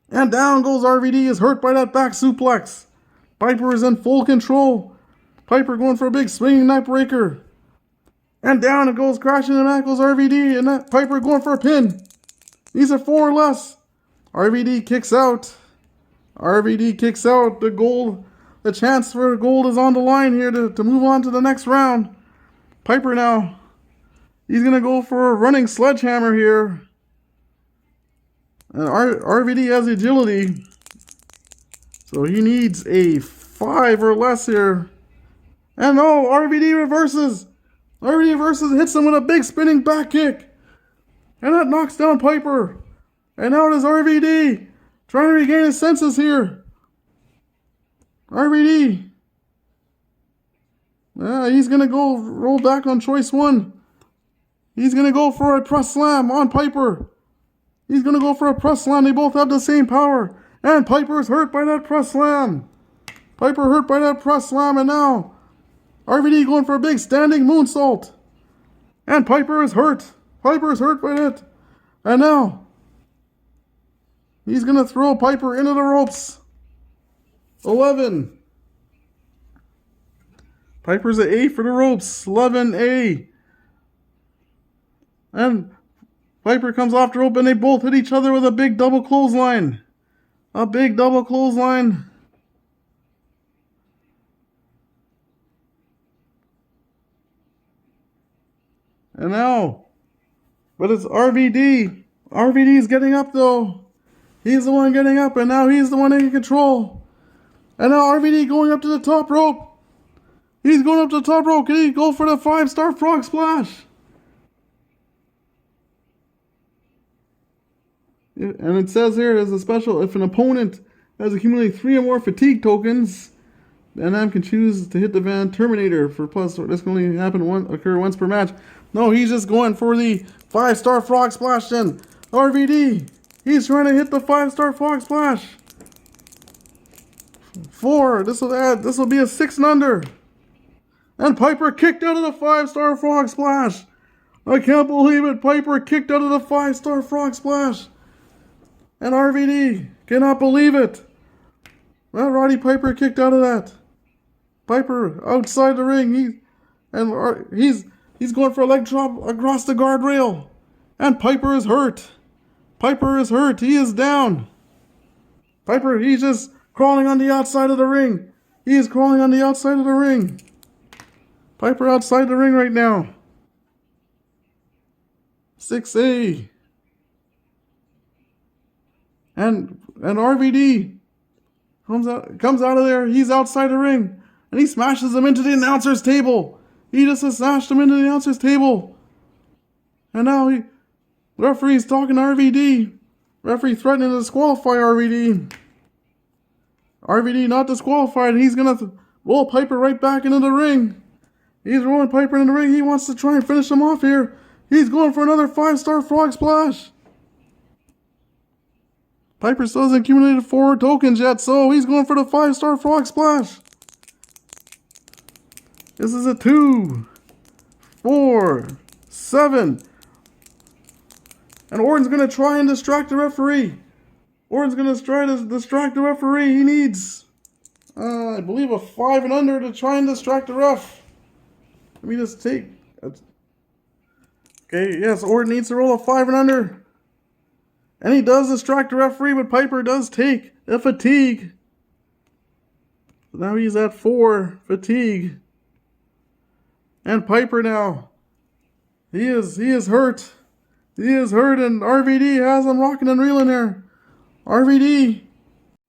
And down goes RVD, is hurt by that back suplex. Piper is in full control. Piper going for a big swinging neck breaker. And down it goes, crashing and that goes RVD. And that Piper going for a pin. These are 4 or less. RVD kicks out. RVD kicks out. The chance for gold is on the line here to move on to the next round. Piper now, he's going to go for a running sledgehammer here. And RVD has agility. So he needs a 5 or less here. And no, RVD reverses. RVD reverses and hits him with a big spinning back kick. And that knocks down Piper. And now it is RVD trying to regain his senses here. RVD. He's going to go roll back on choice 1. He's going to go for a press slam on Piper. He's going to go for a press slam. They both have the same power. And Piper's hurt by that press slam. Piper hurt by that press slam. And now RVD going for a big standing moonsault. And Piper is hurt. Piper is hurt by that. And now he's going to throw Piper into the ropes. 11. Piper's at A for the ropes. 11A. And Piper comes off the rope and they both hit each other with a big double clothesline. A big double clothesline. And now, but it's RVD. RVD's getting up though. He's the one getting up and now he's the one in control. And now RVD going up to the top rope. He's going up to the top rope. Can he go for the 5-star frog splash? And it says here, there's a special, if an opponent has accumulated 3 or more fatigue tokens. Van Dam can choose to hit the Van Terminator for plus. This can only occur once per match. No, he's just going for the 5-star Frog Splash then. RVD, he's trying to hit the 5-star Frog Splash. 4, this will be a 6 and under. And Piper kicked out of the 5-star Frog Splash. I can't believe it. Piper kicked out of the 5-star Frog Splash. And RVD cannot believe it. Well, Roddy Piper kicked out of that. Piper outside the ring. He's going for a leg drop across the guardrail. And Piper is hurt. Piper is hurt. He is down. Piper, he's just crawling on the outside of the ring. He is crawling on the outside of the ring. Piper outside the ring right now. 6A. And RVD comes out of there. He's outside the ring. And he smashes him into the announcer's table. He just smashed him into the announcer's table. And now referee's talking to RVD. Referee threatening to disqualify RVD. RVD not disqualified. He's going to roll Piper right back into the ring. He's rolling Piper in the ring. He wants to try and finish him off here. He's going for another 5-star Frog Splash. Piper still hasn't accumulated 4 tokens yet, so he's going for the 5-star Frog Splash. This is a 2, 4, 7. And Orton's going to try and distract the referee. Orton's going to try to distract the referee. He needs, I believe, a 5 and under to try and distract the ref. Let me just take... Okay, yes, Orton needs to roll a 5 and under. And he does distract the referee, but Piper does take a fatigue. So now he's at 4 fatigue. And Piper now, he is hurt. He is hurt, and RVD has him rocking and reeling there. RVD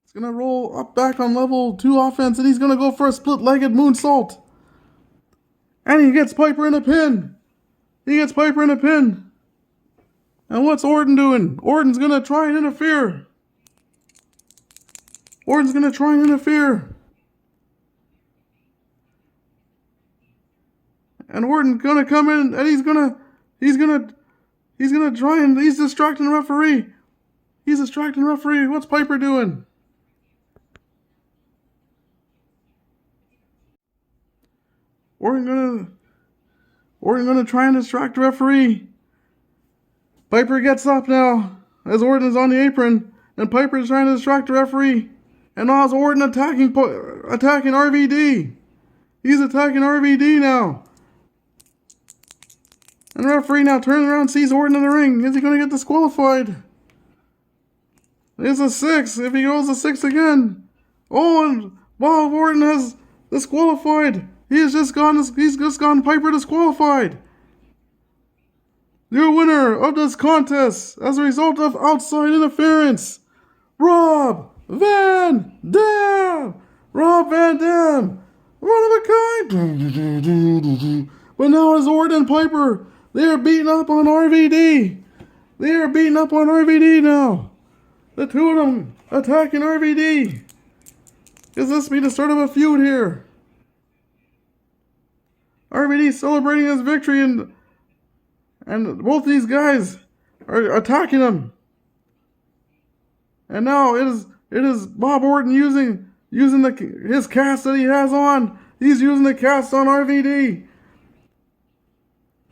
is going to roll up back on level 2 offense, and he's going to go for a split-legged moonsault. And he gets Piper in a pin. He gets Piper in a pin. And what's Orton doing? Orton's going to try and interfere. Orton's going to try and interfere. And Orton's going to come in, and he's going to try and he's distracting the referee. He's distracting the referee. What's Piper doing? Orton gonna try and distract the referee. Piper gets up now as Orton is on the apron, and Piper is trying to distract the referee. And now it's Orton attacking RVD. He's attacking RVD now. And the referee now turns around and sees Orton in the ring. Is he going to get disqualified? It's a 6. If he goes a 6 again. Oh, and Bob Orton has disqualified. He's just gotten Piper disqualified. Your winner of this contest as a result of outside interference, Rob Van Dam. Rob Van Dam. One of a kind. But now it's Orton and Piper. They are beating up on RVD. They are beating up on RVD now. The two of them attacking RVD. Does this be the start of a feud here? RVD celebrating his victory, and both these guys are attacking him. And now it is Bob Orton using his cast that he has on. He's using the cast on RVD.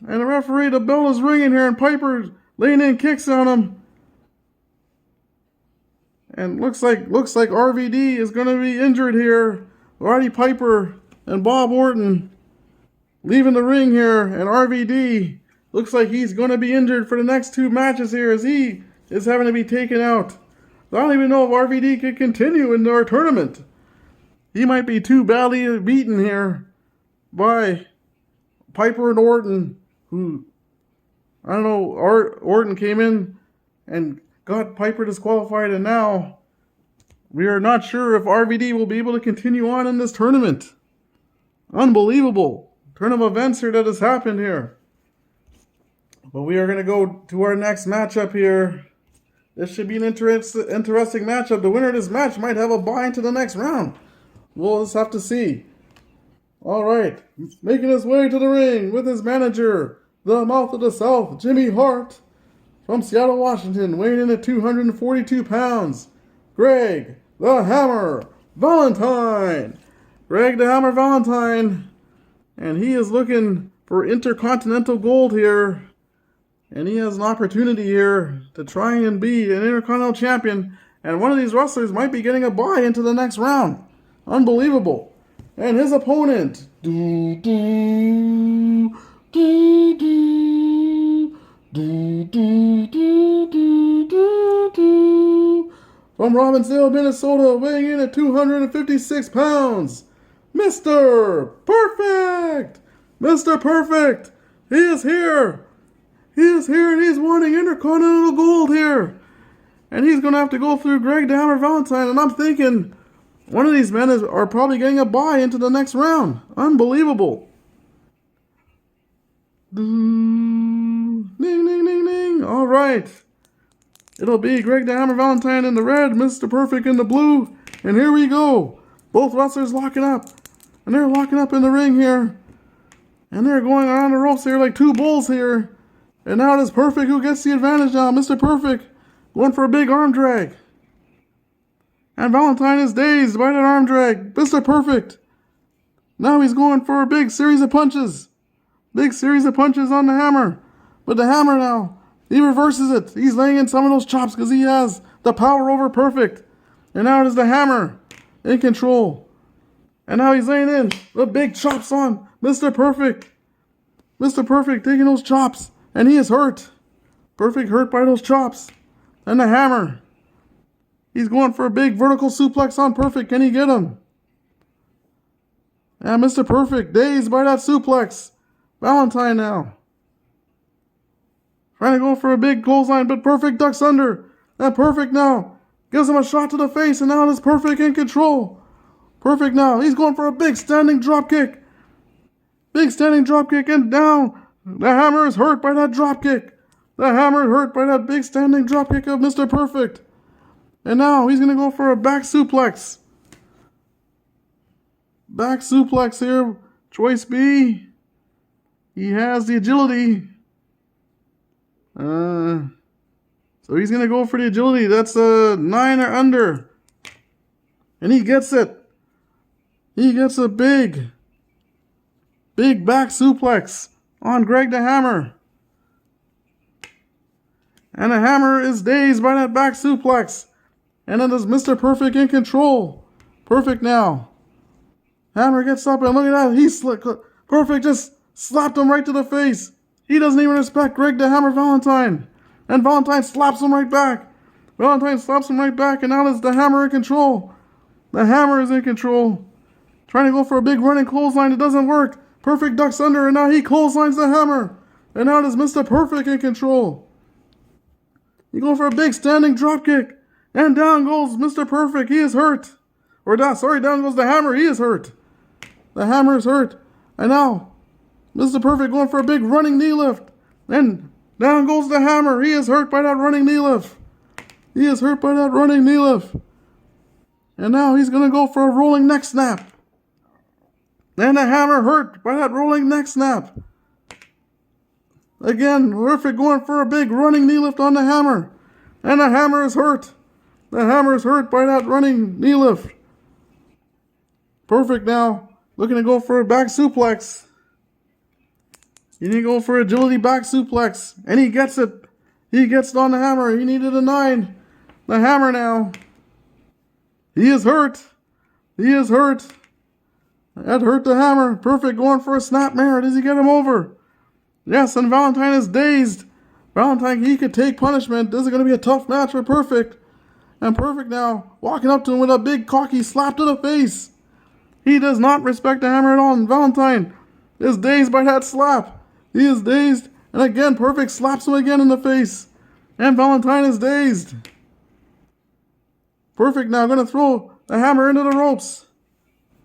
And the referee, the bell is ringing here, and Piper laying in kicks on him. And looks like RVD is going to be injured here. Roddy Piper and Bob Orton leaving the ring here, and RVD looks like he's going to be injured for the next 2 matches here as he is having to be taken out. I don't even know if RVD can continue in our tournament. He might be too badly beaten here by Piper and Orton, who, I don't know, Orton came in and got Piper disqualified, and now we are not sure if RVD will be able to continue on in this tournament. Unbelievable turn of events here that has happened here. But we are going to go to our next matchup here. This should be an interesting matchup. The winner of this match might have a bye into the next round. We'll just have to see. All right, making his way to the ring with his manager, the Mouth of the South, Jimmy Hart, from Seattle, Washington, weighing in at 242 pounds, Greg the Hammer Valentine. Greg the Hammer Valentine, and he is looking for Intercontinental gold here. And he has an opportunity here to try and be an Intercontinental champion. And one of these wrestlers might be getting a bye into the next round. Unbelievable. And his opponent, from Robbinsdale, Minnesota, weighing in at 256 pounds, Mr. Perfect. Mr. Perfect. He is here. He is here, and he's wanting Intercontinental gold here. And he's going to have to go through Greg the Hammer Valentine. And I'm thinking one of these men are probably getting a bye into the next round. Unbelievable. Ding, ding, ding, ding. All right. It'll be Greg the Hammer Valentine in the red, Mr. Perfect in the blue. And here we go. Both wrestlers locking up. And they're locking up in the ring here. And they're going around the ropes here like two bulls here. And now it is Perfect who gets the advantage now. Mr. Perfect going for a big arm drag. And Valentine is dazed by that arm drag. Mr. Perfect. Now he's going for a big series of punches. Big series of punches on the Hammer. But the Hammer now, he reverses it. He's laying in some of those chops because he has the power over Perfect. And now it is the Hammer in control. And now he's laying in the big chops on Mr. Perfect. Mr. Perfect taking those chops. And he is hurt. Perfect hurt by those chops. And the Hammer. He's going for a big vertical suplex on Perfect. Can he get him? And Mr. Perfect dazed by that suplex. Valentine now. Trying to go for a big clothesline, but Perfect ducks under. And Perfect now gives him a shot to the face. And now it is Perfect in control. Perfect now. He's going for a big standing drop kick. Big standing drop kick and down. The Hammer is hurt by that drop kick. The Hammer is hurt by that big standing drop kick of Mr. Perfect. And now he's going to go for a back suplex. Back suplex here. Choice B. He has the agility. So he's going to go for the agility. That's a 9 or under. And he gets it. He gets a big back suplex on Greg the Hammer. And the Hammer is dazed by that back suplex. And it is Mr. Perfect in control. Perfect now. Hammer gets up and look at that. Perfect just slapped him right to the face. He doesn't even respect Greg the Hammer Valentine. And Valentine slaps him right back. Valentine slaps him right back. And now it's the Hammer in control. The Hammer is in control. Trying to go for a big running clothesline. It doesn't work. Perfect ducks under, and now he clotheslines the Hammer. And now it is Mr. Perfect in control. He goes for a big standing drop kick. And down goes Mr. Perfect. He is hurt. Down goes the Hammer. He is hurt. The Hammer is hurt. And now, Mr. Perfect going for a big running knee lift. And down goes the Hammer. He is hurt by that running knee lift. He is hurt by that running knee lift. And now he's going to go for a rolling neck snap. And the Hammer hurt by that rolling neck snap. Again, Perfect going for a big running knee lift on the Hammer. And the Hammer is hurt. The Hammer is hurt by that running knee lift. Perfect now looking to go for a back suplex. He didn't go for agility back suplex. And he gets it. He gets it on the Hammer. He needed a 9. The Hammer now. He is hurt. He is hurt. That hurt the Hammer. Perfect going for a snapmare. Does he get him over? Yes, and Valentine is dazed. Valentine, he could take punishment. This is going to be a tough match for Perfect. And Perfect now walking up to him with a big cocky slap to the face. He does not respect the Hammer at all. And Valentine is dazed by that slap. He is dazed. And again, Perfect slaps him again in the face. And Valentine is dazed. Perfect now going to throw the Hammer into the ropes.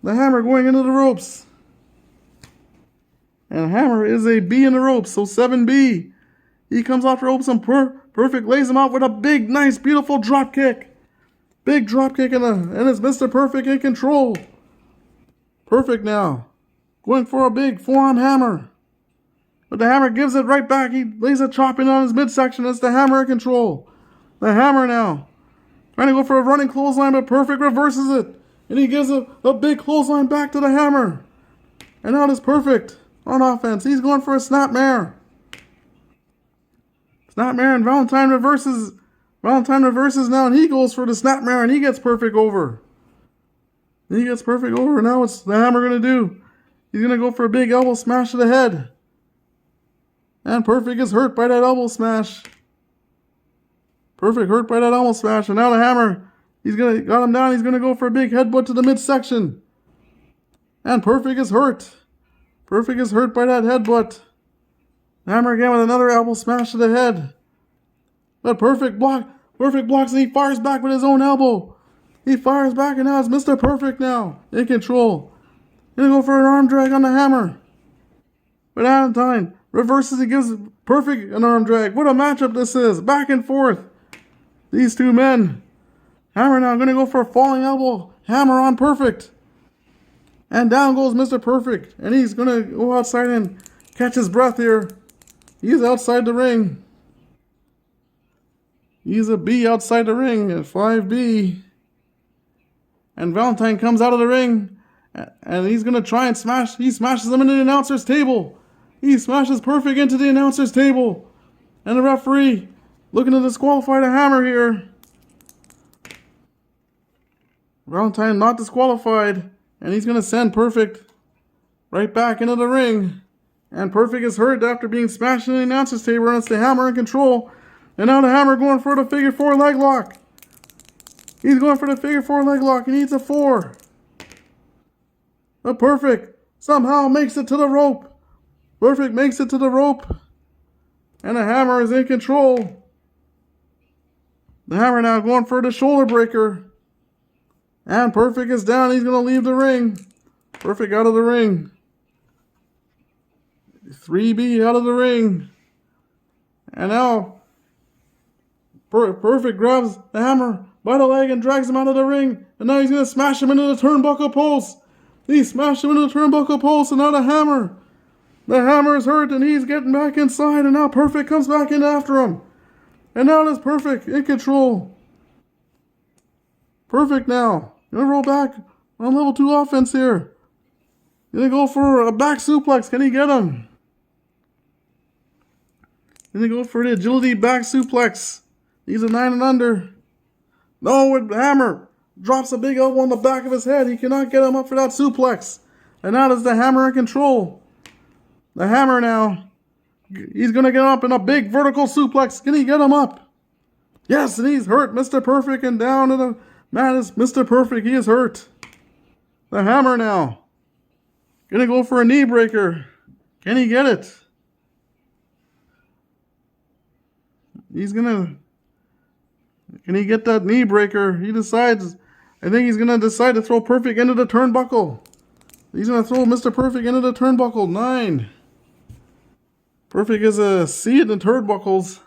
The Hammer going into the ropes. And Hammer is a B in the ropes, so 7B. He comes off the ropes and Perfect lays him out with a big, nice, beautiful drop kick. Big drop kick, and it's Mr. Perfect in control. Perfect now. Going for a big forearm hammer. But the hammer gives it right back. He lays a chop in on his midsection. It's the hammer in control. The hammer now. Trying to go for a running clothesline, but Perfect reverses it. And he gives a big clothesline back to the hammer. And now it's Perfect on offense. He's going for a snapmare. Snapmare, and Valentine reverses. Valentine reverses now, and he goes for the snapmare, and he gets Perfect over. He gets Perfect over. Now what's the hammer going to do? He's going to go for a big elbow smash to the head. And Perfect is hurt by that elbow smash. Perfect hurt by that elbow smash. And now the hammer, got him down. He's going to go for a big headbutt to the midsection. And Perfect is hurt. Perfect is hurt by that headbutt. Hammer again with another elbow smash to the head. But Perfect blocks, and he fires back with his own elbow. He fires back, and now it's Mr. Perfect now in control. Gonna go for an arm drag on the hammer. But Valentine reverses and gives Perfect an arm drag. What a matchup this is. Back and forth. These two men. Hammer now gonna go for a falling elbow. Hammer on Perfect. And down goes Mr. Perfect. And he's gonna go outside and catch his breath here. He's outside the ring. He's a B outside the ring at 5B. And Valentine comes out of the ring. And he's going to try and smash. He smashes him into the announcer's table. He smashes Perfect into the announcer's table. And the referee looking to disqualify the hammer here. Valentine not disqualified. And he's going to send Perfect right back into the ring. And Perfect is hurt after being smashed in the announcer's table. And it's the hammer in control. And now the hammer going for the figure 4 leg lock. He's going for the figure 4 leg lock. He needs a 4. But Perfect somehow makes it to the rope. Perfect makes it to the rope. And the hammer is in control. The hammer now going for the shoulder breaker. And Perfect is down. He's going to leave the ring. Perfect out of the ring. 3B out of the ring. And now Perfect grabs the hammer by the leg and drags him out of the ring. And now he's going to smash him into the turnbuckle post. He smashed him into the turnbuckle post, and now the hammer. The hammer is hurt, and he's getting back inside. And now Perfect comes back in after him. And now there's Perfect in control. Perfect now. Gonna roll back on level 2 offense here. Gonna go for a back suplex. Can he get him? Gonna go for the agility back suplex. He's a 9 and under. No, with the hammer. Drops a big elbow on the back of his head. He cannot get him up for that suplex. And now there's the hammer in control. The hammer now. He's going to get up in a big vertical suplex. Can he get him up? Yes, and he's hurt. Mr. Perfect, and down to the mat is Mr. Perfect. He is hurt. The hammer now. Going to go for a knee breaker. Can he get it? He's going to... Can he get that knee breaker? He decides... I think he's going to decide to throw Perfect into the turnbuckle. He's going to throw Mr. Perfect into the turnbuckle. 9. Perfect is a C in the turnbuckles.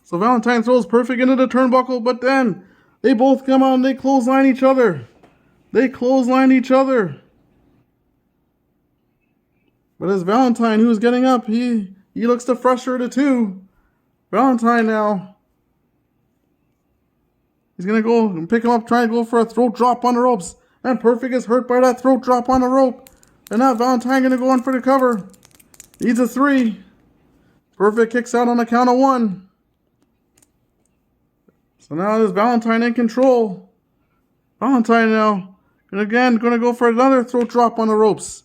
So Valentine throws Perfect into the turnbuckle, but then they both come out and they clothesline each other. They clothesline each other. But it's Valentine who's getting up. He looks the frustrated too. Valentine now. He's going to go and pick him up, trying to go for a throat drop on the ropes. And Perfect is hurt by that throat drop on the rope. And now Valentine going to go in for the cover. Needs a 3. Perfect kicks out on the count of 1. So now there's Valentine in control. Valentine now. And again, going to go for another throat drop on the ropes.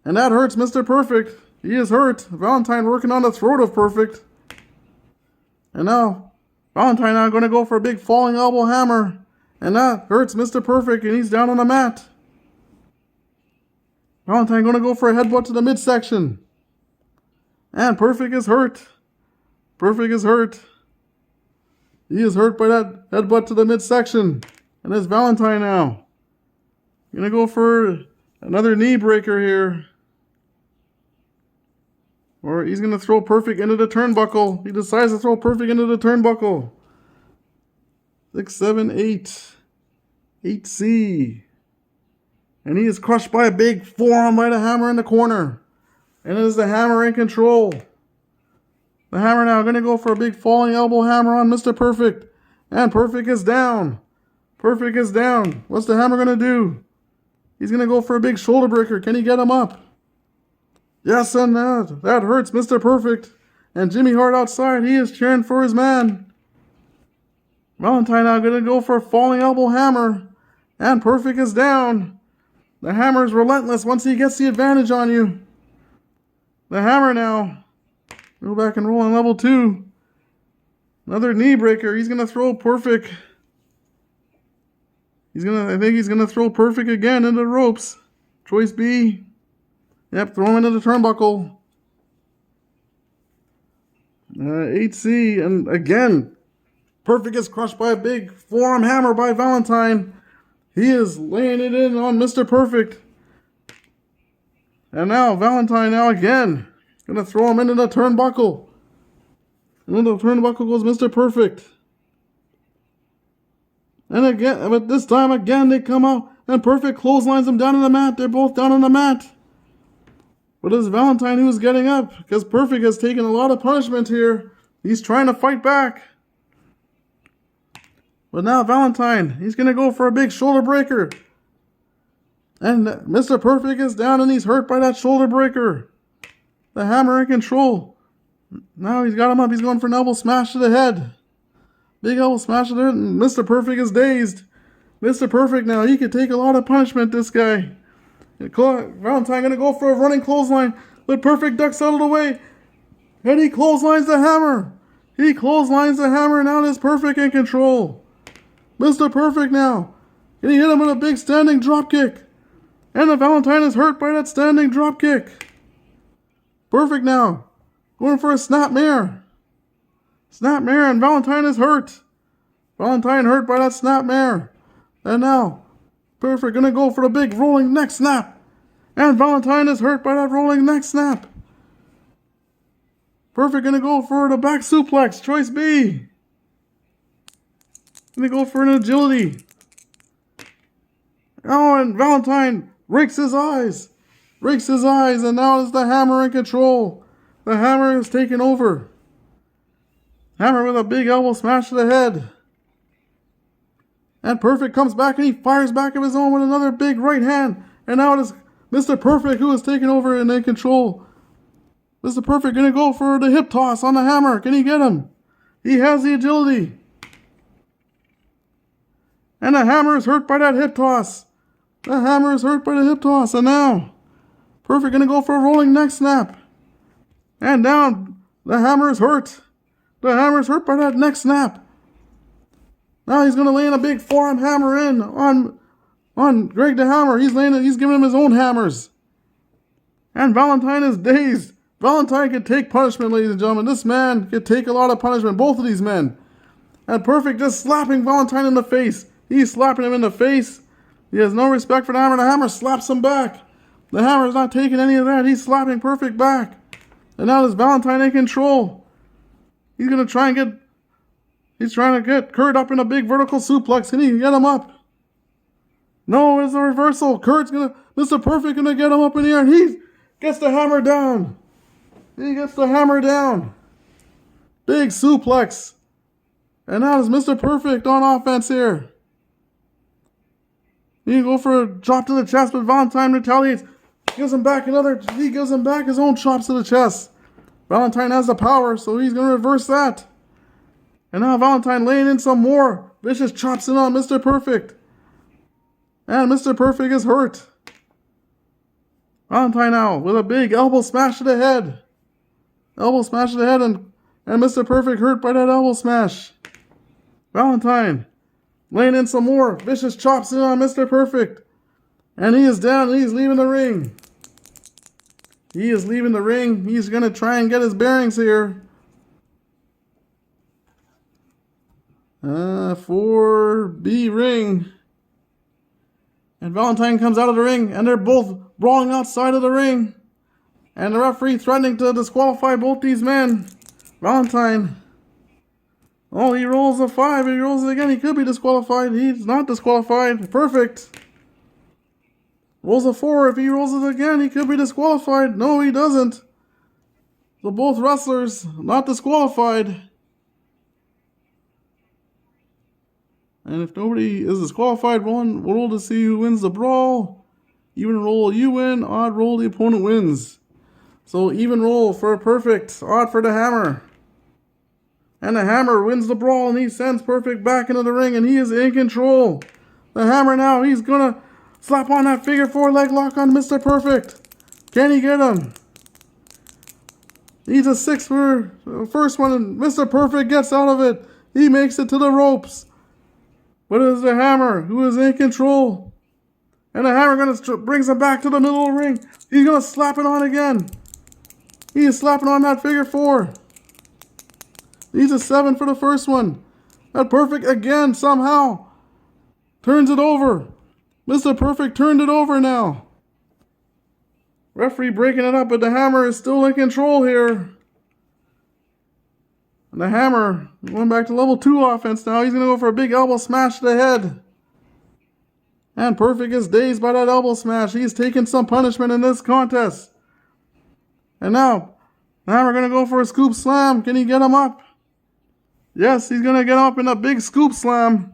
And that hurts Mr. Perfect. He is hurt. Valentine working on the throat of Perfect. And now Valentine now going to go for a big falling elbow hammer. And that hurts Mr. Perfect, and he's down on the mat. Valentine going to go for a headbutt to the midsection. And Perfect is hurt. Perfect is hurt. He is hurt by that headbutt to the midsection. And it's Valentine now. Going to go for another knee breaker here. Or he's going to throw Perfect into the turnbuckle. He decides to throw Perfect into the turnbuckle. 6, 7, 8. 8C. And he is crushed by a big forearm by the Hammer in the corner. And it is the Hammer in control. The Hammer now going to go for a big falling elbow hammer on Mr. Perfect. And Perfect is down. Perfect is down. What's the Hammer going to do? He's going to go for a big shoulder breaker. Can he get him up? Yes, and that hurts Mr. Perfect. And Jimmy Hart outside, he is cheering for his man. Valentine now going to go for a falling elbow hammer. And Perfect is down. The Hammer is relentless once he gets the advantage on you. The Hammer now. Go back and roll on level 2. Another knee breaker. He's going to throw Perfect. I think he's going to throw Perfect again into the ropes. Choice B. Yep, throw him into the turnbuckle. 8C. And again, Perfect is crushed by a big forearm hammer by Valentine. He is laying it in on Mr. Perfect. And now Valentine again. Going to throw him into the turnbuckle. And into the turnbuckle goes Mr. Perfect. And again, but this time again they come out and Perfect clotheslines him down on the mat. They're both down on the mat. But it's Valentine who's getting up because Perfect has taken a lot of punishment here. He's trying to fight back. But now Valentine, he's going to go for a big shoulder breaker. And Mr. Perfect is down and he's hurt by that shoulder breaker. The Hammer in control. Now he's got him up. He's going for an elbow smash to the head. Big elbow smash to the head. And Mr. Perfect is dazed. Mr. Perfect now, he could take a lot of punishment, this guy. Valentine going to go for a running clothesline. But Perfect ducks out of the way. And he clotheslines the Hammer. He clotheslines the Hammer. Now there's Perfect in control. Mr. Perfect now. And he hit him with a big standing drop kick. And the Valentine is hurt by that standing drop kick. Perfect now. Going for a snapmare. Snapmare and Valentine is hurt. Valentine hurt by that snapmare. And now Perfect going to go for the big rolling neck snap. And Valentine is hurt by that rolling neck snap. Perfect going to go for the back suplex. Choice B. Going to go for an agility. Oh, and Valentine rakes his eyes. Rakes his eyes, and now is the Hammer in control. The Hammer is taking over. Hammer with a big elbow smash to the head. And Perfect comes back and he fires back of his own with another big right hand. And now it is Mr. Perfect who is taking over and in control. Mr. Perfect going to go for the hip toss on the Hammer. Can he get him? He has the agility. And the Hammer is hurt by that hip toss. The Hammer is hurt by the hip toss. And now Perfect going to go for a rolling neck snap. And down. The Hammer is hurt. The Hammer is hurt by that neck snap. Now he's going to lay in a big forearm hammer in on Greg the Hammer. He's giving him his own hammers. And Valentine is dazed. Valentine can take punishment, ladies and gentlemen. This man can take a lot of punishment. Both of these men. And Perfect just slapping Valentine in the face. He's slapping him in the face. He has no respect for the Hammer. The Hammer slaps him back. The Hammer is not taking any of that. He's slapping Perfect back. And now there's Valentine in control. He's going to try and get... He's trying to get Kurt up in a big vertical suplex. Can he get him up? No, it's a reversal. Mr. Perfect going to get him up in the air. And he gets the Hammer down. He gets the Hammer down. Big suplex. And now it's Mr. Perfect on offense here. He go for a drop to the chest, but Valentine retaliates. He gives him back his own chops to the chest. Valentine has the power, so he's going to reverse that. And now Valentine laying in some more vicious chops in on Mr. Perfect. And Mr. Perfect is hurt. Valentine now with a big elbow smash to the head. Elbow smash to the head and Mr. Perfect hurt by that elbow smash. Valentine laying in some more vicious chops in on Mr. Perfect. And he is down and he's leaving the ring. He is leaving the ring. He's going to try and get his bearings here. 4B ring. And Valentine comes out of the ring and they're both brawling outside of the ring. And the referee threatening to disqualify both these men. Valentine. Oh, he rolls a 5. He rolls it again. He could be disqualified. He's not disqualified. Perfect. Rolls a 4. If he rolls it again, he could be disqualified. No, he doesn't. So both wrestlers not disqualified. And if nobody is disqualified, one roll to see who wins the brawl. Even roll, you win. Odd roll, the opponent wins. So even roll for Perfect. Odd for the Hammer. And the Hammer wins the brawl, and he sends Perfect back into the ring, and he is in control. The Hammer now, he's going to slap on that figure 4 leg lock on Mr. Perfect. Can he get him? He's a 6 for the first one, and Mr. Perfect gets out of it. He makes it to the ropes. But it is the Hammer who is in control. And the Hammer brings him back to the middle of the ring. He's going to slap it on again. He is slapping on that figure 4. He's a 7 for the first one. That Perfect again somehow turns it over. Mr. Perfect turned it over now. Referee breaking it up, but the Hammer is still in control here. And the Hammer going back to level 2 offense now. He's going to go for a big elbow smash to the head. And Perfect is dazed by that elbow smash. He's taken some punishment in this contest. And now, the Hammer going to go for a scoop slam. Can he get him up? Yes, he's going to get up in a big scoop slam.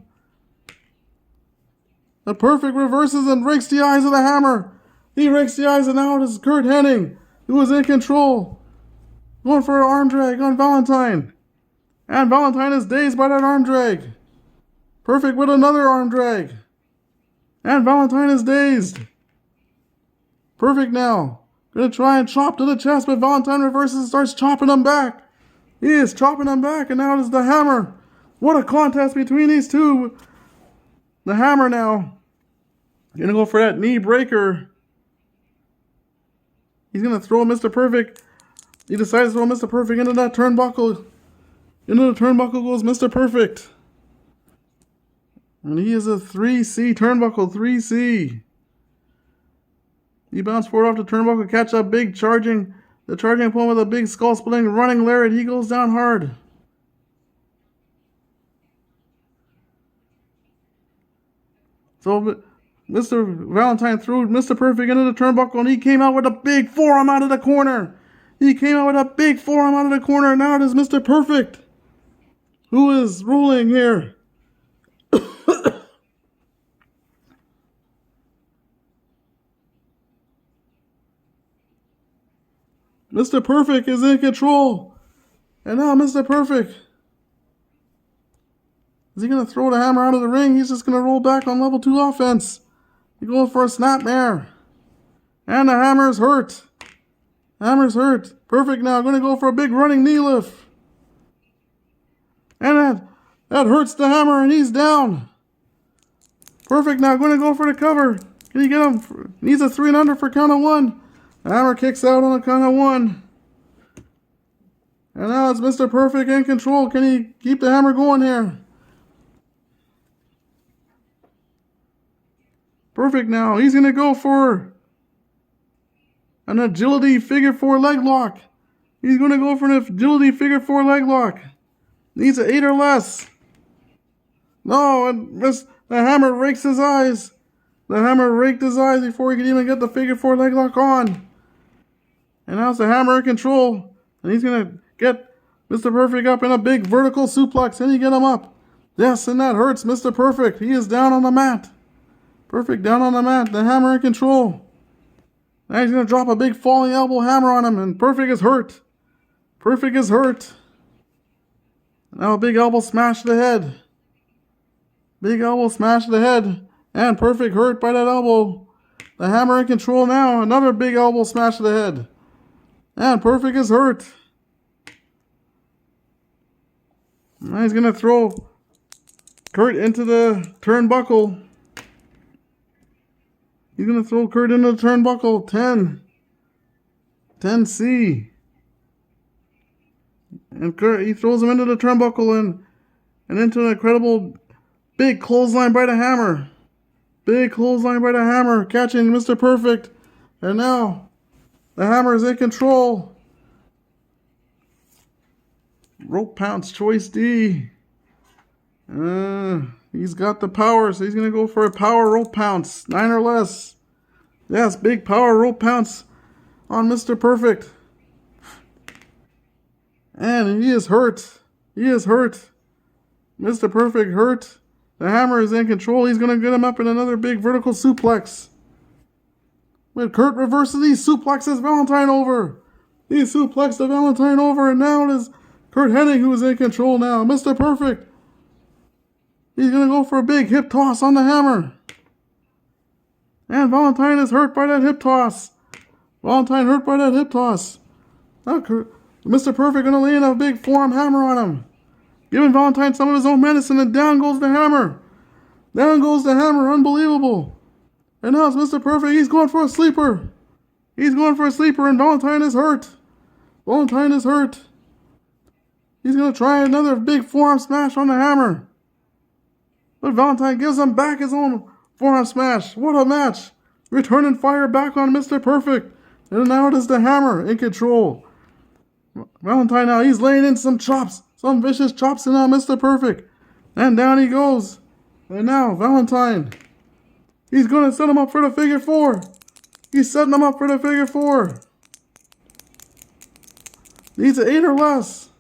The Perfect reverses and rakes the eyes of the Hammer. He rakes the eyes, and now it is Curt Hennig, who is in control. Going for an arm drag on Valentine. And Valentine is dazed by that arm drag. Perfect with another arm drag. And Valentine is dazed. Perfect now. Gonna try and chop to the chest, but Valentine reverses and starts chopping him back. He is chopping him back, and now it is the Hammer. What a contest between these two. The Hammer now. Gonna go for that knee breaker. He's gonna throw Mr. Perfect. He decides to throw Mr. Perfect into that turnbuckle. Into the turnbuckle goes Mr. Perfect. And he is a 3C turnbuckle, 3C. He bounced forward off the turnbuckle, catch up big charging. The charging opponent with a big skull splitting running lariat. He goes down hard. So Mr. Valentine threw Mr. Perfect into the turnbuckle, and he came out with a big forearm out of the corner. He came out with a big forearm out of the corner. Now it is Mr. Perfect who is ruling here. Mr. Perfect is in control. And now Mr. Perfect. Is he going to throw the Hammer out of the ring? He's just going to roll back on level 2 offense. He's going for a snapmare. And the Hammer's hurt. Hammer's hurt. Perfect now. Going to go for a big running knee lift. And that hurts the Hammer, and he's down. Perfect now. Going to go for the cover. Can he get him? Needs a 3 and under for count of 1. The Hammer kicks out on a count of 1. And now it's Mr. Perfect in control. Can he keep the Hammer going here? Perfect now. He's going to go for an agility figure 4 leg lock. He's going to go for an agility figure 4 leg lock. Needs an 8 or less. No, and the Hammer rakes his eyes. The Hammer raked his eyes before he could even get the figure 4 leg lock on. And now it's the Hammer in control. And he's going to get Mr. Perfect up in a big vertical suplex. Can he get him up? Yes, and that hurts Mr. Perfect. He is down on the mat. Perfect down on the mat. The Hammer in control. Now he's going to drop a big falling elbow hammer on him. And Perfect is hurt. Perfect is hurt. Now a big elbow smash to the head. Big elbow smash to the head. And Perfect hurt by that elbow. The Hammer in control now. Another big elbow smash to the head. And Perfect is hurt. Now he's going to throw Curt into the turnbuckle. He's going to throw Curt into the turnbuckle. 10. 10C. And Curt, he throws him into the turnbuckle and into an incredible big clothesline by the Hammer. Big clothesline by the Hammer, catching Mr. Perfect. And now, The Hammer is in control. Rope pounce choice D. He's got the power, so he's going to go for a power rope pounce. 9 or less. Yes, big power rope pounce on Mr. Perfect. And he is hurt. He is hurt. Mr. Perfect hurt. The Hammer is in control. He's going to get him up in another big vertical suplex. But Kurt reverses, he suplexes Valentine over. He suplexed the Valentine over, and now it is Kurt Hennig who is in control now. Mr. Perfect. He's going to go for a big hip toss on the Hammer. And Valentine is hurt by that hip toss. Valentine hurt by that hip toss. Now Mr. Perfect going to lay in a big forearm hammer on him. Giving Valentine some of his own medicine, and down goes the Hammer. Down goes the Hammer. Unbelievable. And now it's Mr. Perfect. He's going for a sleeper. He's going for a sleeper, and Valentine is hurt. Valentine is hurt. He's going to try another big forearm smash on the Hammer. But Valentine gives him back his own forearm smash. What a match. Returning fire back on Mr. Perfect. And now it is the Hammer in control. Valentine now, he's laying in some chops. Some vicious chops in on Mr. Perfect. And down he goes. And now Valentine. He's going to set him up for the figure 4. He's setting him up for the figure 4. Needs an 8 or less.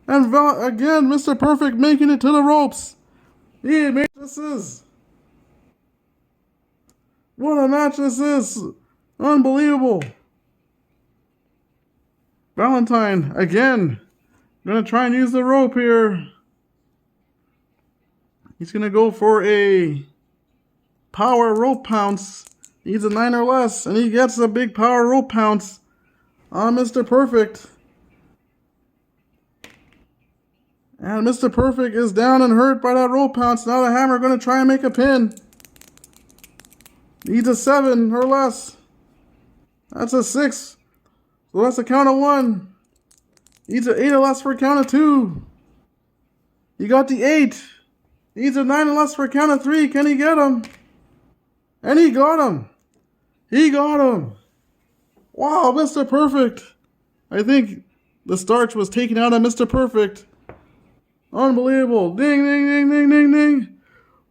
And again, Mr. Perfect making it to the ropes. He made this is. What a match this is. Unbelievable. Valentine, again, going to try and use the rope here. He's going to go for a power rope pounce. Needs a 9 or less, and he gets a big power rope pounce on Mr. Perfect. And Mr. Perfect is down and hurt by that rope pounce. Now the Hammer going to try and make a pin. Needs a 7 or less. That's a 6. So that's a count of 1. Needs an 8 or less for a count of 2. He got the 8. Needs a 9 or less for a count of 3. Can he get him? And he got him. He got him. Wow, Mr. Perfect. I think the starch was taken out of Mr. Perfect. Unbelievable. Ding, ding, ding, ding, ding, ding.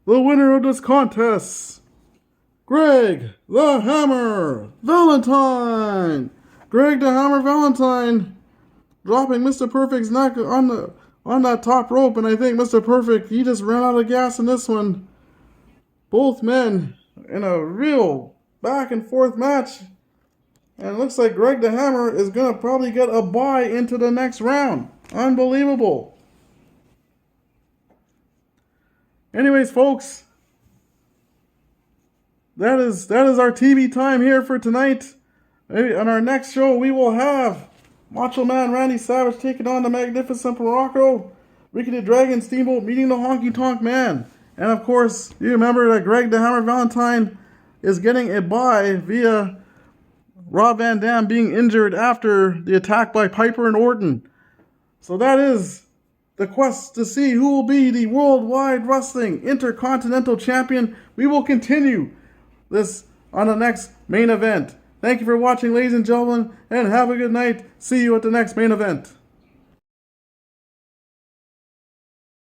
The winner of this contest, Greg the Hammer Valentine. Greg the Hammer Valentine dropping Mr. Perfect's neck on that top rope, and I think Mr. Perfect, he just ran out of gas in this one. Both men in a real back and forth match. And it looks like Greg the Hammer is going to probably get a bye into the next round. Unbelievable. Anyways, folks, that is our TV time here for tonight. On our next show, we will have Macho Man Randy Savage taking on the Magnificent Morocco, Ricky the Dragon Steamboat meeting the Honky Tonk Man. And of course, you remember that Greg the Hammer Valentine is getting a bye via Rob Van Dam being injured after the attack by Piper and Orton. So that is the quest to see who will be the Worldwide Wrestling Intercontinental Champion. We will continue this on the next main event. Thank you for watching, ladies and gentlemen, and have a good night. See you at the next main event.